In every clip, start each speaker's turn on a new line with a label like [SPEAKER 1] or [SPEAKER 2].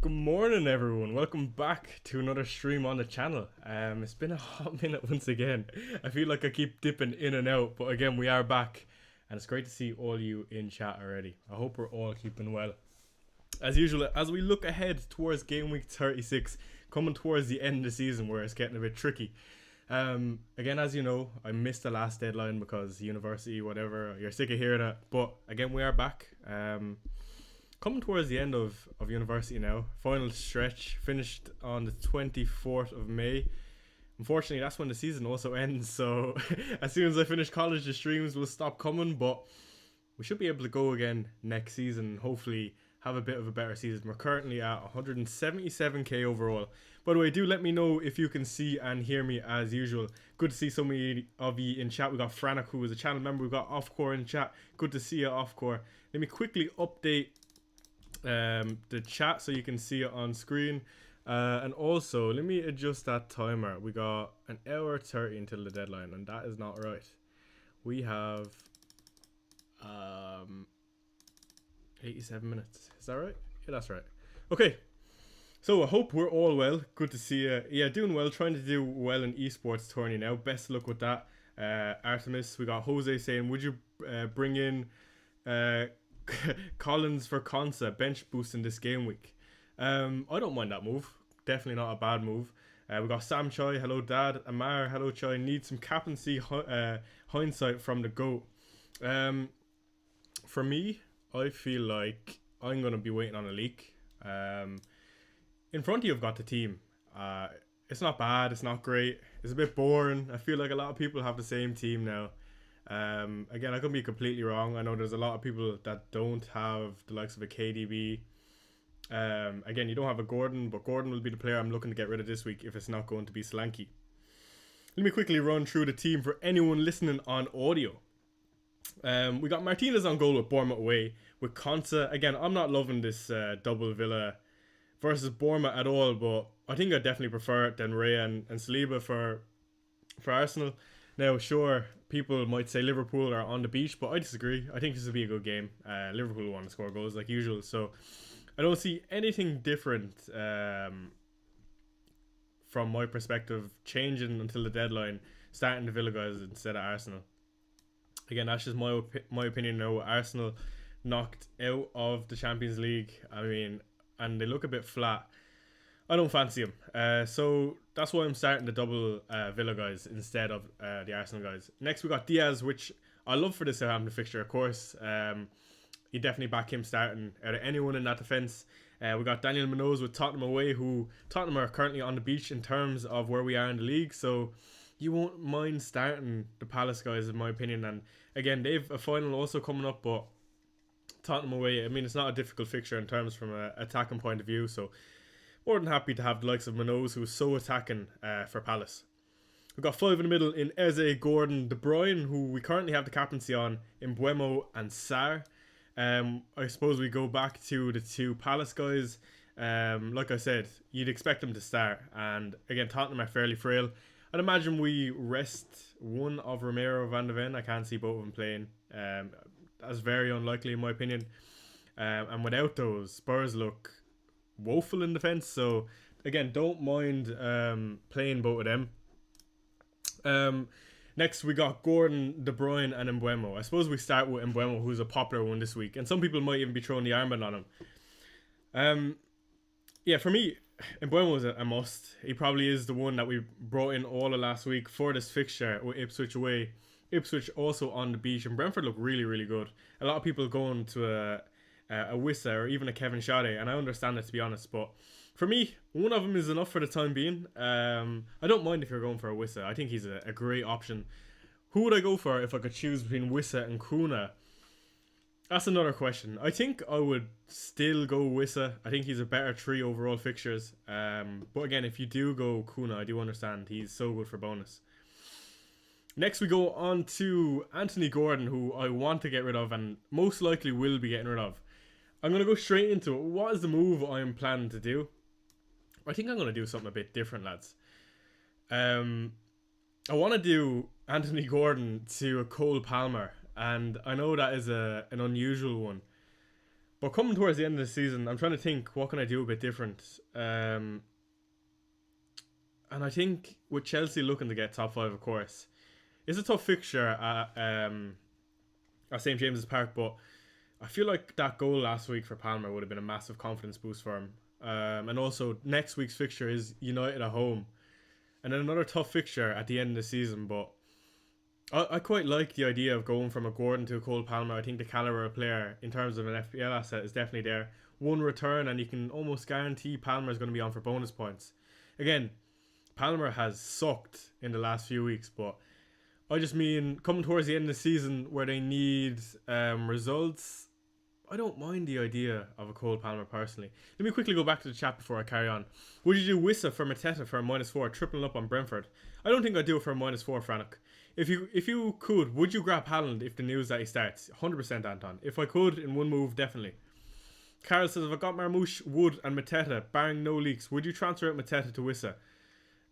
[SPEAKER 1] Good morning, everyone. Welcome back to another stream on the channel. It's been a hot minute once again. I feel like I keep dipping in and out, but again, we are back, and it's great to see all you in chat already. I hope we're all keeping well. As usual, as we look ahead towards game week 36, coming towards the end of the season where it's getting a bit tricky. Again, as you know, I missed the last deadline because university, whatever, you're sick of hearing that. But again, we are back. Coming towards the end of university now. Final stretch, finished on the 24th of May. Unfortunately, that's when the season also ends. So as soon as I finish college, the streams will stop coming. But we should be able to go again next season. Hopefully have a bit of a better season. We're currently at 177k overall. By the way, do let me know if you can see and hear me as usual. Good to see so many of you in chat. We got Franak, who is a channel member. We got Offcore in chat. Good to see you, Offcore. Let me quickly update the chat so you can see it on screen, and also let me adjust that timer. We got an hour 30 until the deadline, and that is not right. We have 87 minutes. Is that right? Yeah, that's right. Okay, so I hope we're all well. Good to see you. Yeah, doing well, trying to do well in esports tourney now. Best of luck with that. Artemis, we got Jose saying, would you bring in Collins for Consa bench boost in this game week? I don't mind that move. Definitely not a bad move. We got Sam Choi, hello dad. Amar, hello Choi. Need some captaincy hindsight from the GOAT. For me, I feel like I'm going to be waiting on a leak. In front of you, I've got the team. It's not bad, it's not great, it's a bit boring. I feel like a lot of people have the same team now. Again, I could be completely wrong. I know there's a lot of people that don't have the likes of a KDB. Again, you don't have a Gordon, but Gordon will be the player I'm looking to get rid of this week if it's not going to be Solanke. Let me quickly run through the team for anyone listening on audio. We got Martinez on goal with Bournemouth away. With Konsa, again, I'm not loving this double Villa versus Bournemouth at all, but I think I definitely prefer it than Ray and Saliba for Arsenal. Now, sure, people might say Liverpool are on the beach, but I disagree. I think this will be a good game. Liverpool will want to score goals like usual, so I don't see anything different from my perspective changing until the deadline, starting the Villa guys instead of Arsenal. Again, that's just my opinion now. Arsenal knocked out of the Champions League, I mean, and they look a bit flat. I don't fancy them. So that's why I'm starting the double Villa guys instead of the Arsenal guys. Next, we got Diaz, which I love for this Southampton fixture, of course. You definitely back him starting out of anyone in that defence. We got Daniel Munoz with Tottenham away, who Tottenham are currently on the beach in terms of where we are in the league. So you won't mind starting the Palace guys, in my opinion. And again, they've a final also coming up, but Tottenham away, I mean, it's not a difficult fixture in terms from an attacking point of view. So more than happy to have the likes of Munoz, who is so attacking for Palace. We've got 5 in the middle in Eze, Gordon, De Bruyne, who we currently have the captaincy on, in Mbeumo and Sarr. I suppose we go back to the two Palace guys. Like I said, you'd expect them to start. And again, Tottenham are fairly frail. I'd imagine we rest one of Romero or Van de Ven. I can't see both of them playing. That's very unlikely in my opinion. And without those, Spurs look woeful in defence, so again, don't mind playing both of them. Next, we got Gordon, De Bruyne, and Mbeumo. I suppose we start with Mbeumo, who's a popular one this week, and some people might even be throwing the armband on him. Yeah, for me, Mbeumo is a must. He probably is the one that we brought in all of last week for this fixture with Ipswich away. Ipswich also on the beach, and Brentford look really, really good. A lot of people going to a Wissa or even a Kevin Schade, and I understand it, to be honest, but for me, one of them is enough for the time being. I don't mind if you're going for a Wissa. I think he's a great option. Who would I go for if I could choose between Wissa and Kuna? That's another question. I think I would still go Wissa. I think he's a better 3 overall fixtures. But again, if you do go Kuna, I do understand. He's so good for bonus. Next, we go on to Anthony Gordon, who I want to get rid of and most likely will be getting rid of. I'm going to go straight into it. What is the move I'm planning to do? I think I'm going to do something a bit different, lads. I want to do Anthony Gordon to a Cole Palmer, and I know that is an unusual one. But coming towards the end of the season, I'm trying to think what can I do a bit different. And I think with Chelsea looking to get top 5, of course, it's a tough fixture at St James's Park. But I feel like that goal last week for Palmer would have been a massive confidence boost for him. And also next week's fixture is United at home, and then another tough fixture at the end of the season. But I quite like the idea of going from a Gordon to a Cole Palmer. I think the caliber of player in terms of an FPL asset is definitely there. One return and you can almost guarantee Palmer is going to be on for bonus points. Again, Palmer has sucked in the last few weeks, but I just mean coming towards the end of the season where they need results, I don't mind the idea of a Cole Palmer personally. Let me quickly go back to the chat before I carry on. Would you do Wissa for Mateta for a -4, tripling up on Brentford? I don't think I'd do it for a -4, Frannock. If you could, would you grab Haaland if the news that he starts? 100% Anton. If I could, in one move, definitely. Carl says, if I got Marmoush, Wood and Mateta, barring no leaks, would you transfer out Mateta to Wissa?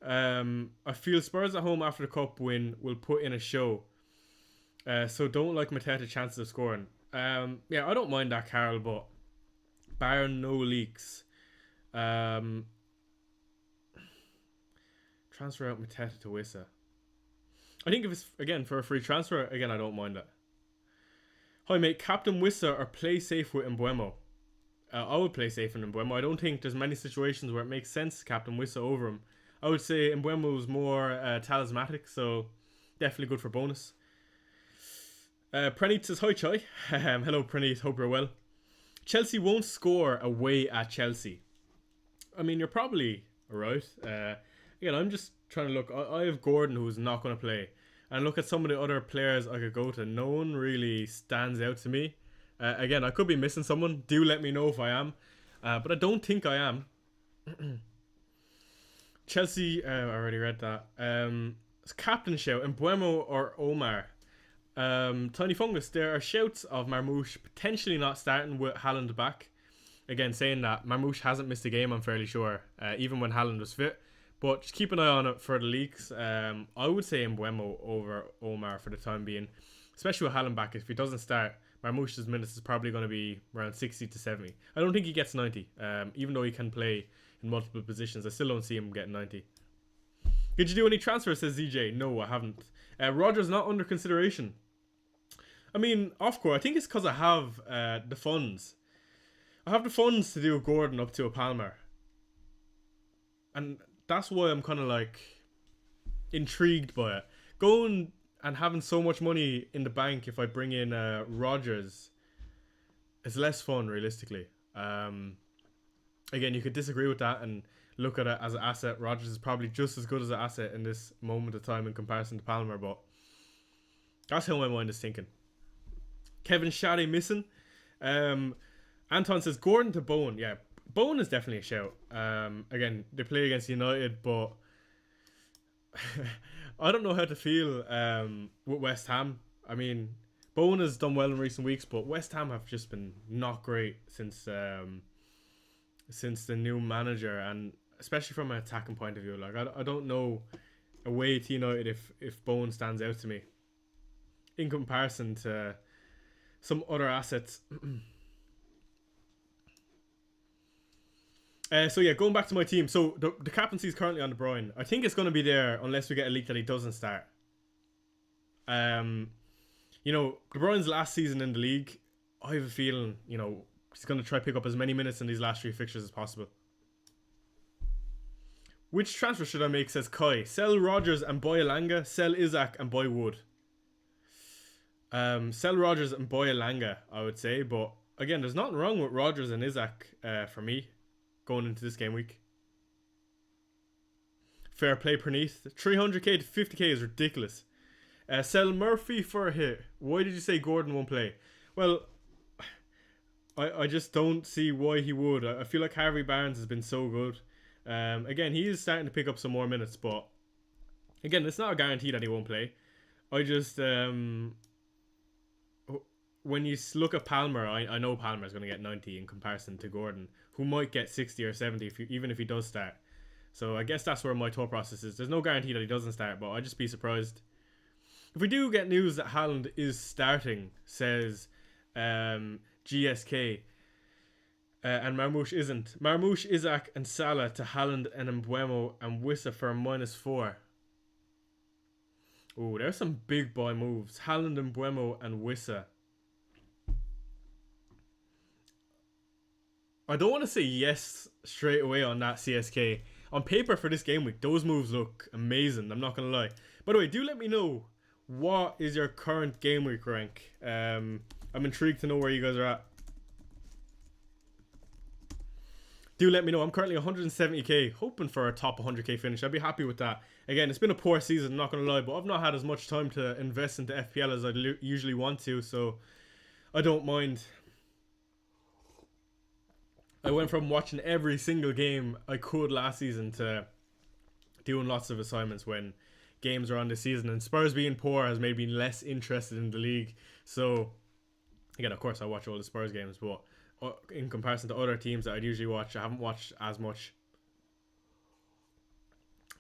[SPEAKER 1] I feel Spurs at home after the cup win will put in a show. So don't like Mateta chances of scoring. Yeah, I don't mind that, Carl, but barring no leaks. Transfer out Mateta to Wissa. I think if it's, again, for a free transfer, again, I don't mind that. Hi, mate. Captain Wissa or play safe with Mbeumo? I would play safe in Mbeumo. I don't think there's many situations where it makes sense to captain Wissa over him. I would say Mbeumo is more talismanic, so definitely good for bonus. Praneet says, hi, Chai. Hello, Praneet. Hope you're well. Chelsea won't score away at Chelsea. I mean, you're probably right. Again, I'm just trying to look. I have Gordon, who's not going to play. And look at some of the other players I could go to. No one really stands out to me. Again, I could be missing someone. Do let me know if I am. But I don't think I am. Chelsea, I already read that. It's captain shout. Mbeumo or Omar? Tiny Fungus, there are shouts of Marmoush potentially not starting with Haaland back. Again, saying that Marmoush hasn't missed a game, I'm fairly sure, even when Haaland was fit. But just keep an eye on it for the leaks. I would say Mbeumo over Omar for the time being, especially with Haaland back. If he doesn't start, Marmoush's minutes is probably going to be around 60 to 70. I don't think he gets 90, even though he can play in multiple positions. I still don't see him getting 90. Did you do any transfers, says ZJ? No, I haven't. Roger's not under consideration. I mean, off court, I think it's because I have the funds. I have the funds to do a Gordon up to a Palmer. And that's why I'm kind of like intrigued by it. Going and having so much money in the bank if I bring in Rodgers is less fun, realistically. Again, you could disagree with that and look at it as an asset. Rodgers is probably just as good as an asset in this moment of time in comparison to Palmer, but that's how my mind is thinking. Kevin Shaddy missing. Anton says Gordon to Bowen. Yeah, Bowen is definitely a shout. Again, they play against United, but I don't know how to feel with West Ham. I mean, Bowen has done well in recent weeks, but West Ham have just been not great since the new manager, and especially from an attacking point of view. Like I don't know away to United if Bowen stands out to me in comparison to some other assets. So yeah, going back to my team. So the captaincy is currently on De Bruyne. I think it's going to be there unless we get a leak that he doesn't start. De Bruyne's last season in the league, I have a feeling, he's going to try to pick up as many minutes in these last 3 fixtures as possible. Which transfer should I make, says Kai? Sell Rodgers and buy Elanga. Sell Isaac and buy Wood. Sell Rodgers and buy Elanga, I would say. But again, there's nothing wrong with Rodgers and Isaac for me going into this game week. Fair play, Praneeth. 300k to 50k is ridiculous. Sell Murphy for a hit. Why did you say Gordon won't play? Well, I just don't see why he would. I feel like Harvey Barnes has been so good. Again, he is starting to pick up some more minutes, but again, it's not a guarantee that he won't play. I just when you look at Palmer, I know Palmer is going to get 90 in comparison to Gordon, who might get 60 or 70 even if he does start. So I guess that's where my thought process is. There's no guarantee that he doesn't start, but I'd just be surprised. If we do get news that Haaland is starting, says GSK, And Marmoush isn't. Marmoush, Isaac, and Salah to Haaland and Mbuemo and Wissa for a -4. Oh, there's some big boy moves. Haaland and Mbuemo and Wissa. I don't want to say yes straight away on that CSK. On paper for this game week, those moves look amazing. I'm not going to lie. By the way, do let me know what is your current game week rank. I'm intrigued to know where you guys are at. Do let me know. I'm currently 170k, hoping for a top 100k finish. I'd be happy with that. Again, it's been a poor season, I'm not going to lie, but I've not had as much time to invest into FPL as I usually want to, so I don't mind. I went from watching every single game I could last season to doing lots of assignments when games are on this season, and Spurs being poor has made me less interested in the league. So, again, of course, I watch all the Spurs games, but in comparison to other teams that I'd usually watch, I haven't watched as much.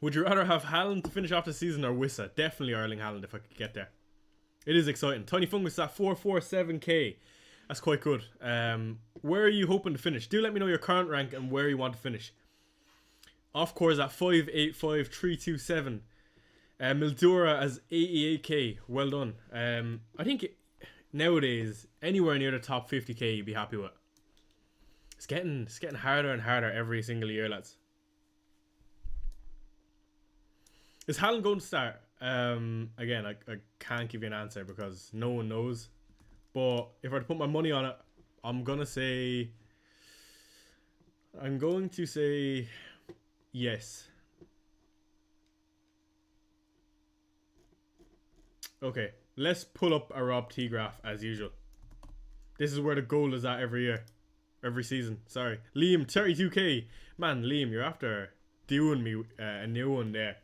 [SPEAKER 1] Would you rather have Haaland to finish off the season or Wissa? Definitely Erling Haaland if I could get there. It is exciting. Tiny Fungus at 447k. That's quite good. Where are you hoping to finish? Do let me know your current rank and where you want to finish. Off course at 585327. Mildura as 88k. Well done. I think nowadays anywhere near the top 50k you'd be happy with. It's getting harder and harder every single year, lads. Is Haaland going to start? Again, I can't give you an answer because no one knows. But if I were to put my money on it, I'm going to say yes. Okay, let's pull up a Rob T graph as usual. This is where the goal is at every season. Sorry. Liam, 32k. Man, Liam, you're after doing me a new one there.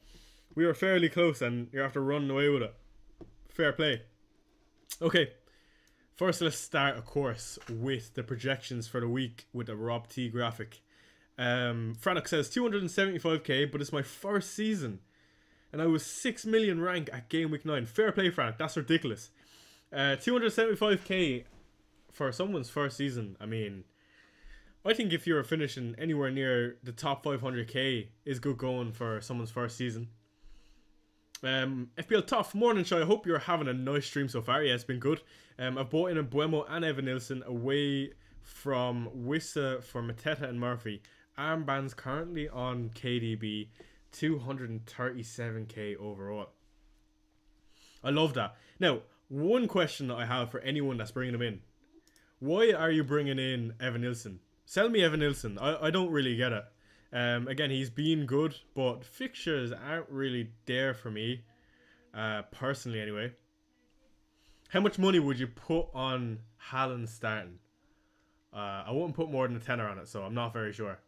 [SPEAKER 1] We were fairly close and you're after running away with it. Fair play. Okay. First, let's start, of course, with the projections for the week with the Rob T graphic. Franok says 275k, but it's my first season. And I was 6 million rank at game week 9. Fair play, Frank. That's ridiculous. 275k for someone's first season. I mean, I think if you're finishing anywhere near the top 500k is good going for someone's first season. FPL Tough, morning show. I hope you're having a nice stream so far. Yeah, it's been good. I've bought in a Mbuemo and Evan Nilsson away from Wissa for Mateta and Murphy. Armbands currently on KDB. 237k overall. I love that. Now, one question that I have for anyone that's bringing him in. Why are you bringing in Evan Nilsson? Sell me Evan Nilsson. I don't really get it. Again, he's been good, but fixtures aren't really there for me. Personally, anyway. How much money would you put on Haaland starting? I wouldn't put more than a tenner on it, so I'm not very sure.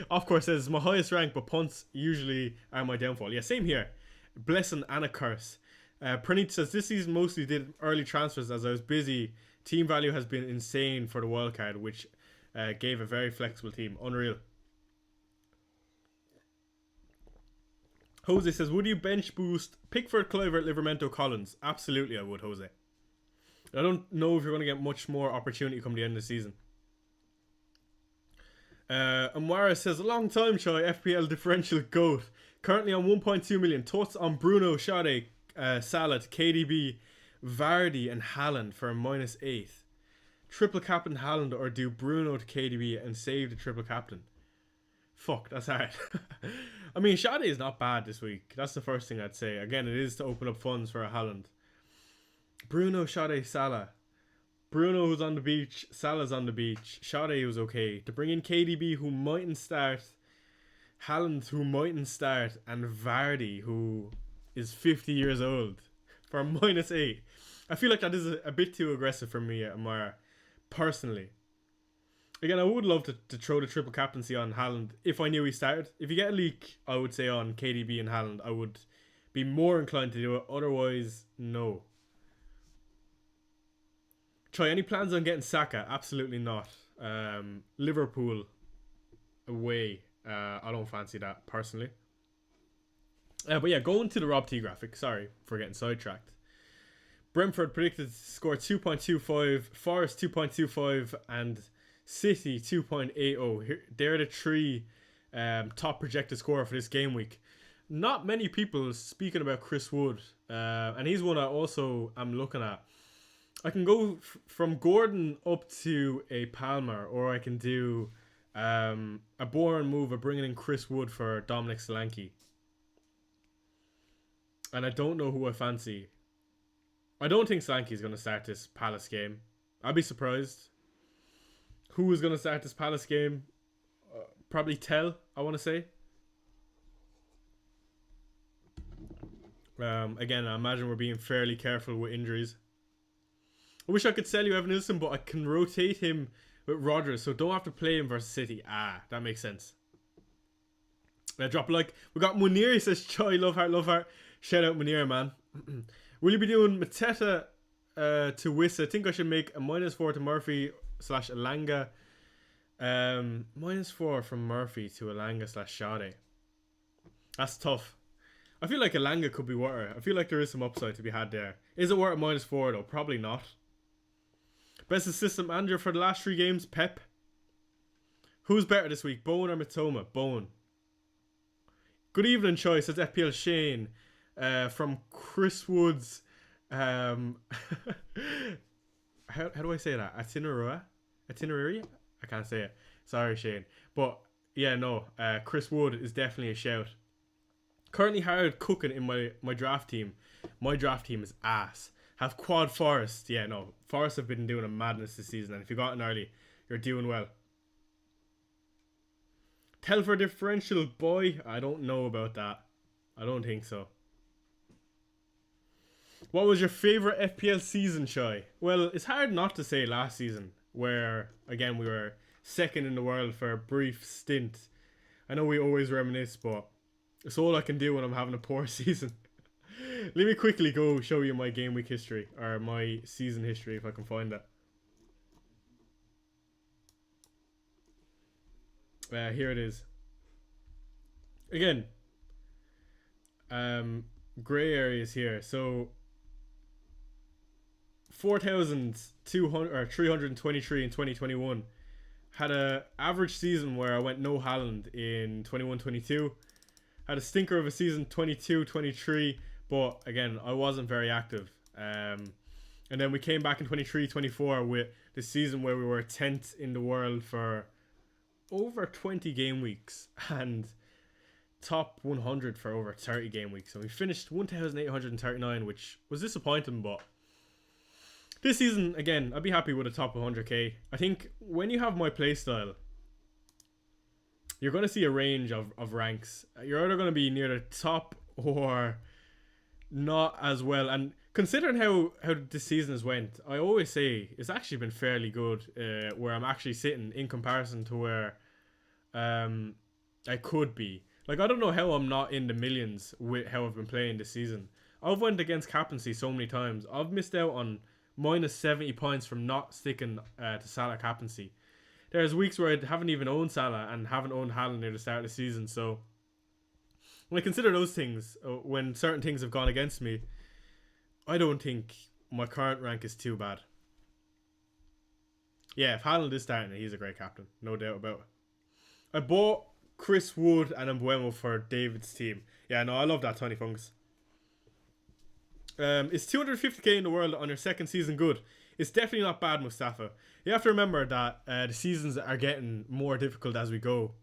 [SPEAKER 1] Of course, says my highest rank, but punts usually are my downfall. Yeah, same here. Blessing and a curse. Praneet says this season mostly did early transfers as I was busy. Team value has been insane for the wildcard, which gave a very flexible team. Unreal. Jose says, would you bench boost Pickford, Kluivert, Livramento, Collins? Absolutely, I would, Jose. I don't know if you're going to get much more opportunity come the end of the season. Amwara says, a long time, Chai, FPL differential GOAT. Currently on 1.2 million. Thoughts on Bruno, Sade, Salah, KDB, Vardy and Haaland for a -8. Triple captain Haaland or do Bruno to KDB and save the triple captain? Fuck, that's hard. I mean, Sade is not bad this week. That's the first thing I'd say. Again, it is to open up funds for a Haaland. Bruno, Sade, Salah. Bruno was on the beach, Salah's on the beach, Sade was okay. To bring in KDB who mightn't start, Haaland who mightn't start, and Vardy who is 50 years old for a -8. I feel like that is a bit too aggressive for me, Amara, personally. Again, I would love to throw the triple captaincy on Haaland if I knew he started. If you get a leak, I would say on KDB and Haaland, I would be more inclined to do it. Otherwise, no. Try any plans on getting Saka? Absolutely not. Liverpool away. I don't fancy that personally. But yeah, going to the Rob T graphic. Sorry for getting sidetracked. Brentford predicted to score 2.25, Forest 2.25, and City 2.80. They're the three top projected scorer for this game week. Not many people speaking about Chris Wood, and he's one I also am looking at. I can go from Gordon up to a Palmer, or I can do a boring move of bringing in Chris Wood for Dominic Solanke. And I don't know who I fancy. I don't think Solanke is going to start this Palace game. I'd be surprised. Who is going to start this Palace game? Probably Tell, I want to say. Again, I imagine we're being fairly careful with injuries. I wish I could sell you Evan Nilsson, but I can rotate him with Rodgers, so don't have to play him versus City. That makes sense. Drop a like. We got Munir, he says, Choi, love heart. Shout out Munir, man. Will you be doing Mateta to Wissa? I think I should make a -4 to Murphy / Alanga. -4 from Murphy to Alanga / Sade. That's tough. I feel like Alanga could be worth it. I feel like there is some upside to be had there. Is it worth -4 though? Probably not. Best assistant manager for the last 3 games, Pep. Who's better this week, Bowen or Mitoma? Bowen. Good evening, Choi, says FPL Shane. From Chris Woods. How do I say that? Itinerary? I can't say it. Sorry, Shane. But yeah, no. Chris Wood is definitely a shout. Currently hard cooking in my draft team. My draft team is ass. Have quad Forest. Yeah, no. Forest have been doing a madness this season, and if you got in early, you're doing well. Telfer differential, boy. I don't know about that. I don't think so. What was your favourite FPL season, Shy? Well, it's hard not to say last season, where, again, we were second in the world for a brief stint. I know we always reminisce, but it's all I can do when I'm having a poor season. Let me quickly go show you my game week history, or my season history if I can find it. Here it is. Again, grey areas here. So 4,200 or 323 in 2021. Had a average season where I went no Haaland in 21-22. Had a stinker of a season 22-23, but again, I wasn't very active. And then we came back in 23-24 with the season where we were 10th in the world for over 20 game weeks and top 100 for over 30 game weeks. So we finished 1,839, which was disappointing, but this season, again, I'd be happy with a top 100k. I think when you have my playstyle, you're going to see a range of ranks. You're either going to be near the top or not as well. And considering how this season has went, I always say it's actually been fairly good, where I'm actually sitting in comparison to where I could be. Like, I don't know how I'm not in the millions with how I've been playing this season. I've went against captaincy so many times. I've missed out on minus 70 points from not sticking to Salah captaincy. There's weeks where I haven't even owned Salah and haven't owned Haaland near the start of the season. So when I consider those things, when certain things have gone against me, I don't think my current rank is too bad. Yeah, if Haaland is starting, he's a great captain. No doubt about it. I bought Chris Wood and Mbuemo for David's team. Yeah, no, I love that, Tony Fungus. Is 250k in the world on your second season good? It's definitely not bad, Mustafa. You have to remember that the seasons are getting more difficult as we go.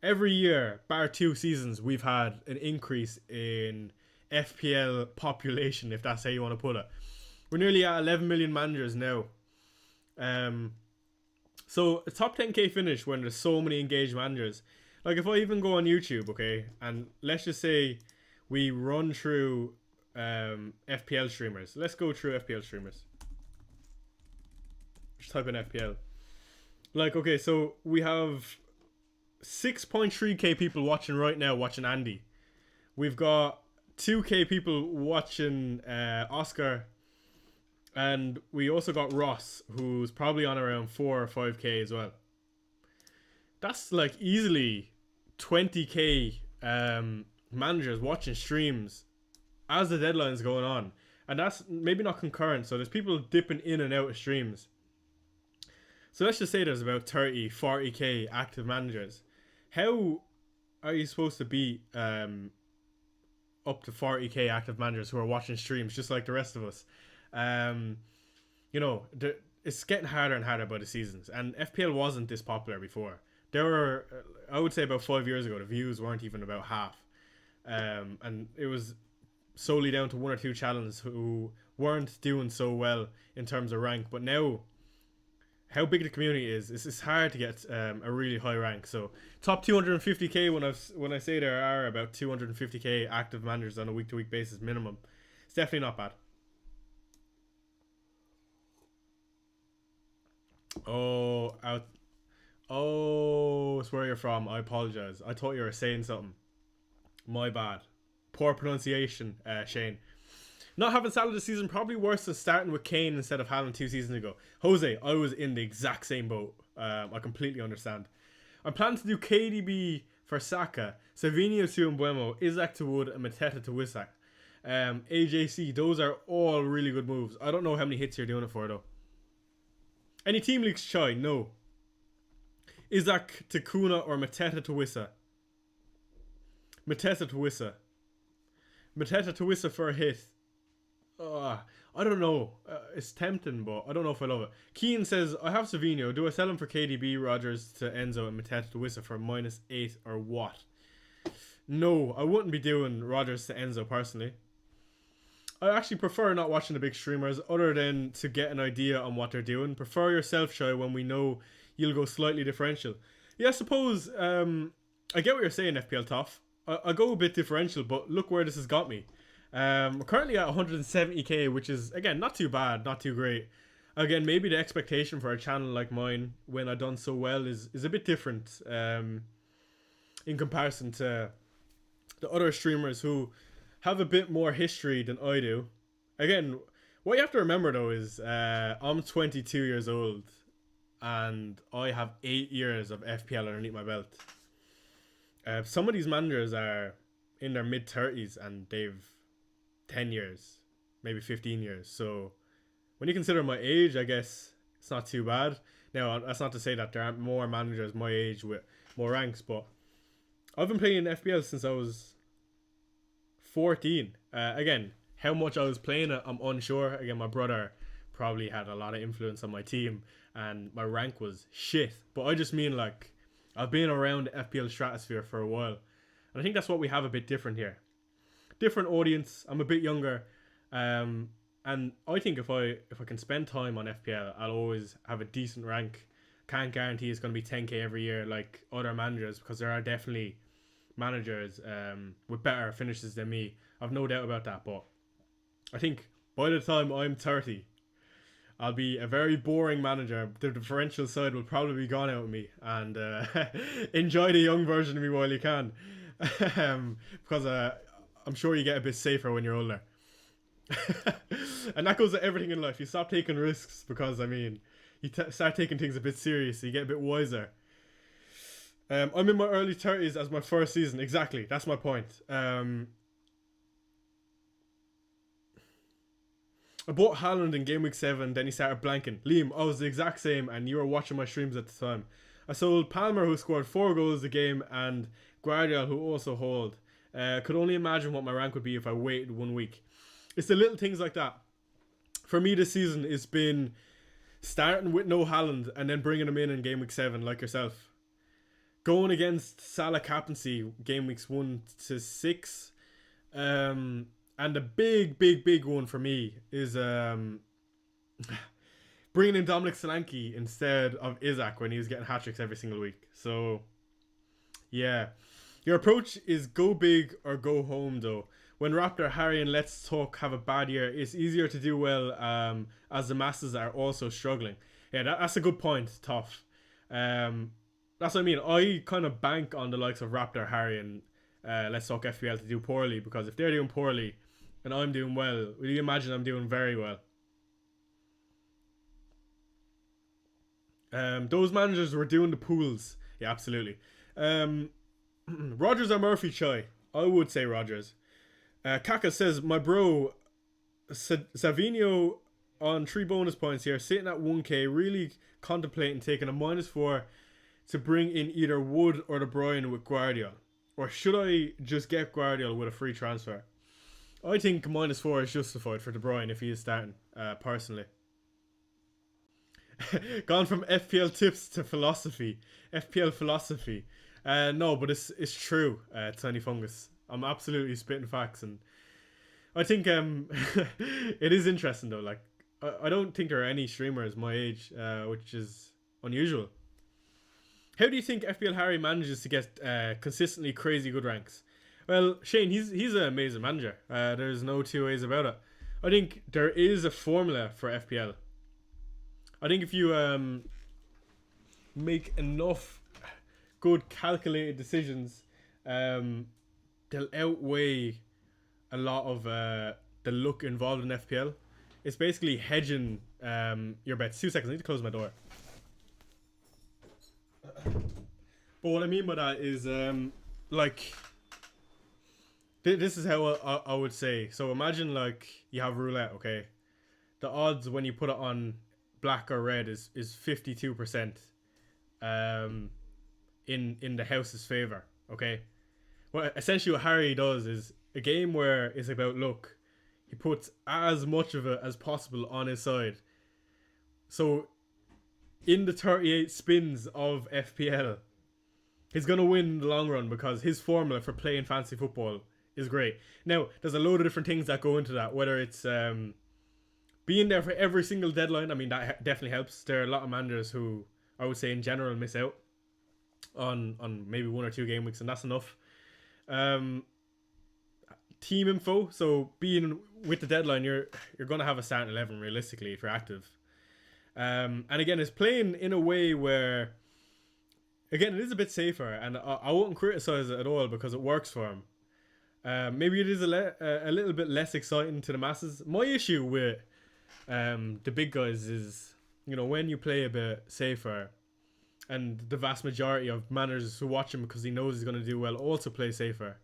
[SPEAKER 1] Every year, bar 2 seasons, we've had an increase in FPL population, if that's how you want to put it. We're nearly at 11 million managers now. So a top 10k finish when there's so many engaged managers. Like if I even go on YouTube, okay, and let's just say we run through FPL streamers. Let's go through FPL streamers. Just type in FPL. Like, okay, so we have 6.3k people watching right now, watching Andy. We've got 2k people watching Oscar. And we also got Ross, who's probably on around 4 or 5k as well. That's like easily 20k managers watching streams as the deadline's going on. And that's maybe not concurrent, so there's people dipping in and out of streams. So let's just say there's about 30, 40k active managers. How are you supposed to beat up to 40k active managers who are watching streams just like the rest of us? Um, it's getting harder and harder by the seasons, and FPL wasn't this popular before. There were, I would say, about 5 years ago, the views weren't even about half, and it was solely down to one or two channels who weren't doing so well in terms of rank. But now, how big the community is, it's hard to get a really high rank. So top 250k, when I say there are about 250k active managers on a week to week basis minimum, it's definitely not bad. Oh, it's where you're from. I apologize. I thought you were saying something. My bad. Poor pronunciation, Shane. Not having Salah this season, probably worse than starting with Kane instead of Haaland 2 seasons ago. Jose, I was in the exact same boat. I completely understand. I'm planning to do KDB for Saka, Savinho to Mbeumo, Isaac to Wood, and Mateta to Wisak. AJC, those are all really good moves. I don't know how many hits you're doing it for, though. Any team leagues, Chai? No. Isaac to Kuna or Mateta to Wissa? Mateta to Wissa. Mateta to Wissa for a hit. I don't know. It's tempting, but I don't know if I love it. Keane says, I have Savinho. Do I sell him for KDB, Rogers to Enzo, and Mateta to Wissa for -8 or what? No, I wouldn't be doing Rogers to Enzo personally. I actually prefer not watching the big streamers other than to get an idea on what they're doing. Prefer yourself, Shy, when we know you'll go slightly differential. Yeah, I suppose I get what you're saying, FPL Toff. I go a bit differential, but look where this has got me. We're currently at 170k, which is, again, not too bad, not too great. Again, maybe the expectation for a channel like mine, when I've done so well, is a bit different in comparison to the other streamers who have a bit more history than I do. Again, what you have to remember, though, is I'm 22 years old, and I have 8 years of FPL underneath my belt. Some of these managers are in their mid-30s, and they've 10 years, maybe 15 years. So when you consider my age, I guess it's not too bad. Now, that's not to say that there aren't more managers my age with more ranks, but I've been playing FPL since I was 14. Again, how much I was playing it, I'm unsure. Again, my brother probably had a lot of influence on my team, and my rank was shit. But I just mean, like, I've been around the FPL stratosphere for a while, and I think that's what we have a bit different here. Different audience. I'm a bit younger, and I think if I can spend time on FPL, I'll always have a decent rank. Can't guarantee it's going to be 10k every year like other managers, because there are definitely managers with better finishes than me. I've no doubt about that. But I think by the time I'm 30, I'll be a very boring manager. The differential side will probably be gone out of me, and enjoy the young version of me while you can, because I'm sure you get a bit safer when you're older. And that goes to everything in life. You stop taking risks because, I mean, you start taking things a bit serious. You get a bit wiser. I'm in my early 30s as my first season. Exactly. That's my point. I bought Haaland in Game Week 7, then he started blanking. Liam, I was the exact same, and you were watching my streams at the time. I sold Palmer, who scored 4 goals a game, and Guardiola, who also hauled. Could only imagine what my rank would be if I waited 1 week. It's the little things like that. For me this season, it's been starting with no Haaland and then bringing him in Game Week 7, like yourself. Going against Salah Captaincy, Game Weeks 1 to 6. And the big one for me is bringing in Dominic Solanke instead of Isaac when he was getting hat-tricks every single week. So, yeah. Your approach is go big or go home, though. When Raptor, Harry, and Let's Talk have a bad year, it's easier to do well as the masses are also struggling. Yeah, that's a good point, Toff. That's what I mean. I kind of bank on the likes of Raptor, Harry, and Let's Talk FPL to do poorly, because if they're doing poorly and I'm doing well, will you imagine I'm doing very well? Those managers were doing the pools. Yeah, absolutely. Rogers or Murphy, Chai? I would say Rogers. Kaka says, my bro, Savinho on 3 bonus points here, sitting at 1k, really contemplating taking a -4 to bring in either Wood or De Bruyne with Guardiola. Or should I just get Guardiola with a free transfer? I think -4 is justified for De Bruyne if he is starting, personally. Gone from FPL tips to philosophy. FPL philosophy. No, but it's true, Tiny Fungus. I'm absolutely spitting facts, and I think it is interesting though. Like, I don't think there are any streamers my age, which is unusual. How do you think FPL Harry manages to get consistently crazy good ranks? Well, Shane, he's an amazing manager. There's no two ways about it. I think there is a formula for FPL. I think if you make enough good calculated decisions, they'll outweigh a lot of the luck involved in FPL. It's basically hedging your bets. 2 seconds, I need to close my door. But what I mean by that is, like, this is how I would say. So imagine, like, you have roulette, okay? The odds when you put it on black or red is 52% in the house's favor, okay? Well, essentially what Harry does is a game where it's about luck. He puts as much of it as possible on his side. So in the 38 spins of FPL, he's going to win in the long run because his formula for playing fantasy football is great. Now, there's a load of different things that go into that, whether it's being there for every single deadline. I mean, that definitely helps. There are a lot of managers who, I would say in general, miss out on maybe 1 or 2 game weeks, and that's enough. Team info, so being with the deadline, you're going to have a starting 11 realistically if you're active. And again, it's playing in a way where, again, it is a bit safer, and I wouldn't criticize it at all because it works for him. Maybe it is a little bit less exciting to the masses. My issue with the big guys is, you know, when you play a bit safer, and the vast majority of managers who watch him because he knows he's going to do well also play safer.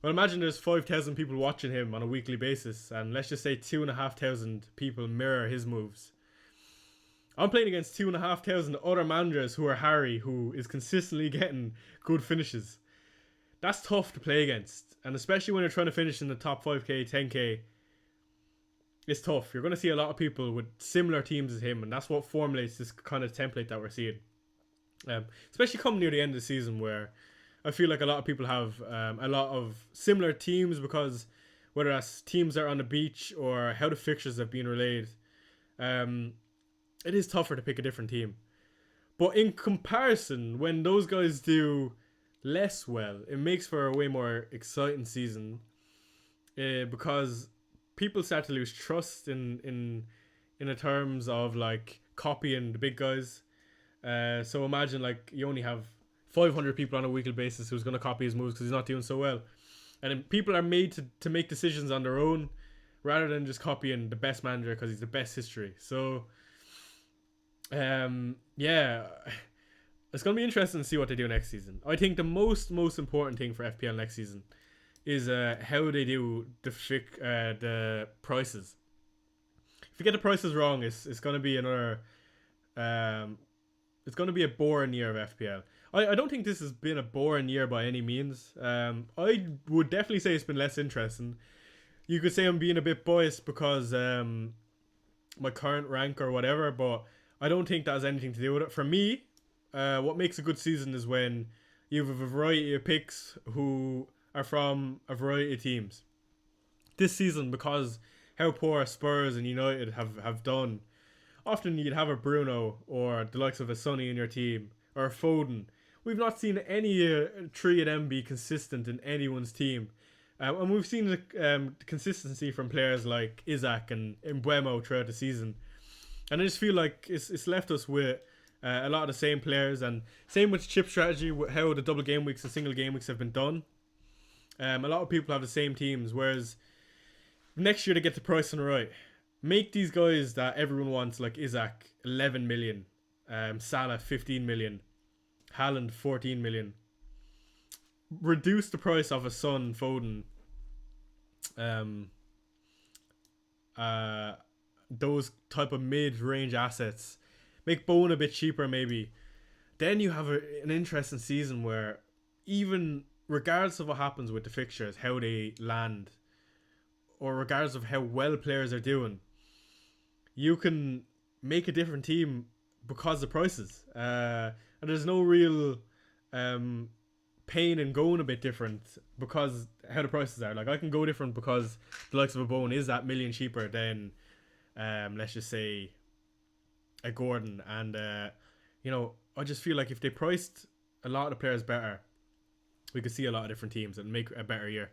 [SPEAKER 1] Well, imagine there's 5,000 people watching him on a weekly basis, and let's just say 2,500 people mirror his moves. I'm playing against 2,500 other managers who are Harry, who is consistently getting good finishes. That's tough to play against, and especially when you're trying to finish in the top 5k, 10k, it's tough. You're going to see a lot of people with similar teams as him, and that's what formulates this kind of template that we're seeing. Especially coming near the end of the season, where I feel like a lot of people have a lot of similar teams, because whether that's teams that are on the beach or how the fixtures have been relayed, it is tougher to pick a different team. But in comparison, when those guys do less well, it makes for a way more exciting season, because people start to lose trust in the terms of like copying the big guys. So imagine like you only have 500 people on a weekly basis who's going to copy his moves because he's not doing so well, and then people are made to make decisions on their own rather than just copying the best manager because he's the best history. So yeah, it's going to be interesting to see what they do next season. I think the most important thing for FPL next season is how they do the prices. If you get the prices wrong, it's going to be another it's going to be a boring year of FPL. I don't think this has been a boring year by any means. I would definitely say it's been less interesting. You could say I'm being a bit biased because my current rank or whatever, but I don't think that has anything to do with it. For me, what makes a good season is when you have a variety of picks who are from a variety of teams. This season, because how poor Spurs and United have done, often you'd have a Bruno or the likes of a Sonny in your team, or a Foden. We've not seen any 3 of them be consistent in anyone's team. And we've seen the consistency from players like Isaac and Mbeumo throughout the season. And I just feel like it's left us with a lot of the same players, and same with chip strategy, how the double game weeks and single game weeks have been done. A lot of people have the same teams, whereas next year to get the pricing right, make these guys that everyone wants, like Isaac, 11 million, Salah, 15 million, Haaland, 14 million. Reduce the price of a Son, Foden, those type of mid-range assets. Make Bowen a bit cheaper maybe. Then you have an interesting season where even regardless of what happens with the fixtures, how they land, or regardless of how well players are doing, you can make a different team because of prices. And there's no real pain in going a bit different because how the prices are. Like I can go different because the likes of a Bowen is that million cheaper than let's just say a Gordon. And I just feel like if they priced a lot of the players better, we could see a lot of different teams and make a better year.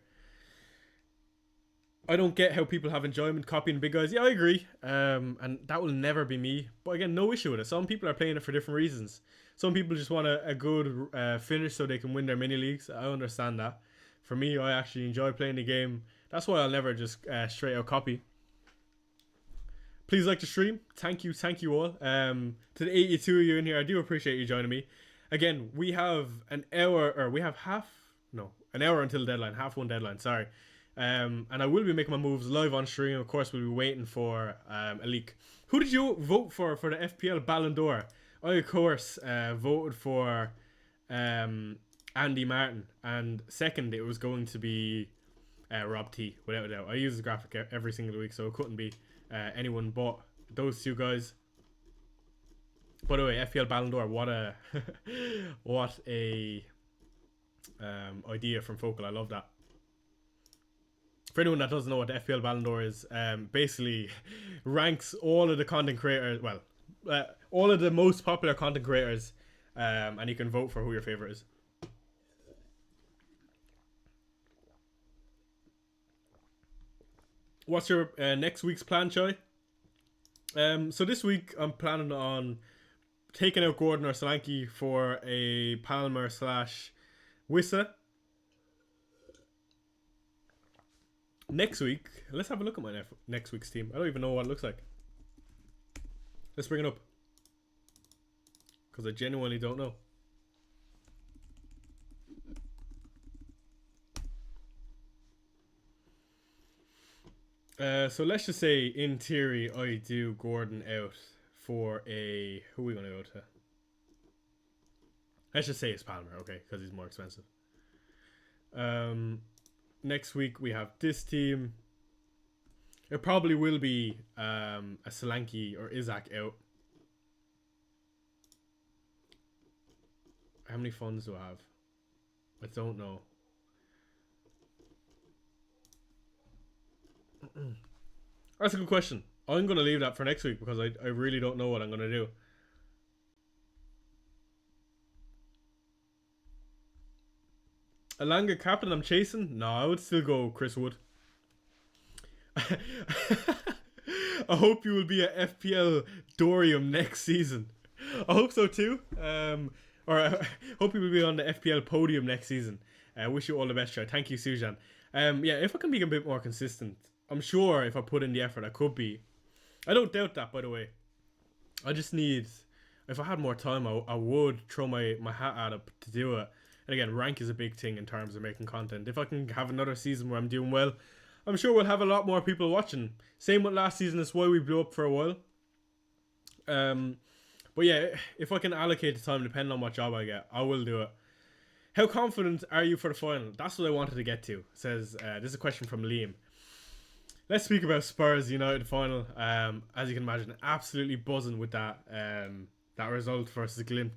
[SPEAKER 1] I don't get how people have enjoyment copying big guys. Yeah, I agree. And that will never be me. But again, no issue with it. Some people are playing it for different reasons. Some people just want a good finish so they can win their mini leagues. I understand that. For me, I actually enjoy playing the game. That's why I'll never just straight out copy. Please like the stream. Thank you all. To the 82 of you in here, I do appreciate you joining me. Again, we have an hour until deadline. Half one deadline, sorry. And I will be making my moves live on stream. Of course, we'll be waiting for a leak. Who did you vote for the FPL Ballon d'Or? I, of course, voted for Andy Martin. And second, it was going to be Rob T, without a doubt. I use the graphic every single week, so it couldn't be anyone but those two guys. By the way, FPL Ballon d'Or, what a idea from Focal. I love that. For anyone that doesn't know what the FPL Ballon d'Or is, basically ranks all of the content creators, all of the most popular content creators, and you can vote for who your favorite is. What's your next week's plan, Choi? So this week I'm planning on taking out Gordon or Solanke for a Palmer / Wissa. Next week, let's have a look at my next week's team. I don't even know what it looks like. Let's bring it up. Because I genuinely don't know. So let's just say, in theory, I do Gordon out for a... Who are we going to go to? Let's just say it's Palmer, okay? Because he's more expensive. Next week we have this team. It probably will be a Solanke or Isaac out. How many funds do I have? I don't know. That's a good question. I'm going to leave that for next week because I really don't know what I'm going to do. Alanga captain I'm chasing? No, I would still go Chris Wood. I hope you will be at FPL Dorium next season. I hope so too. Or I hope you will be on the FPL podium next season. I wish you all the best, Troy. Thank you, Sujan. Yeah, if I can be a bit more consistent, I'm sure if I put in the effort, I could be. I don't doubt that, by the way. I just need... If I had more time, I would throw my hat at it to do it. And again, rank is a big thing in terms of making content. If I can have another season where I'm doing well, I'm sure we'll have a lot more people watching. Same with last season, that's why we blew up for a while. But yeah, if I can allocate the time depending on what job I get, I will do it. How confident are you for the final? That's what I wanted to get to. It says, this is a question from Liam. Let's speak about Spurs United final. As you can imagine, absolutely buzzing with that result versus Glimt.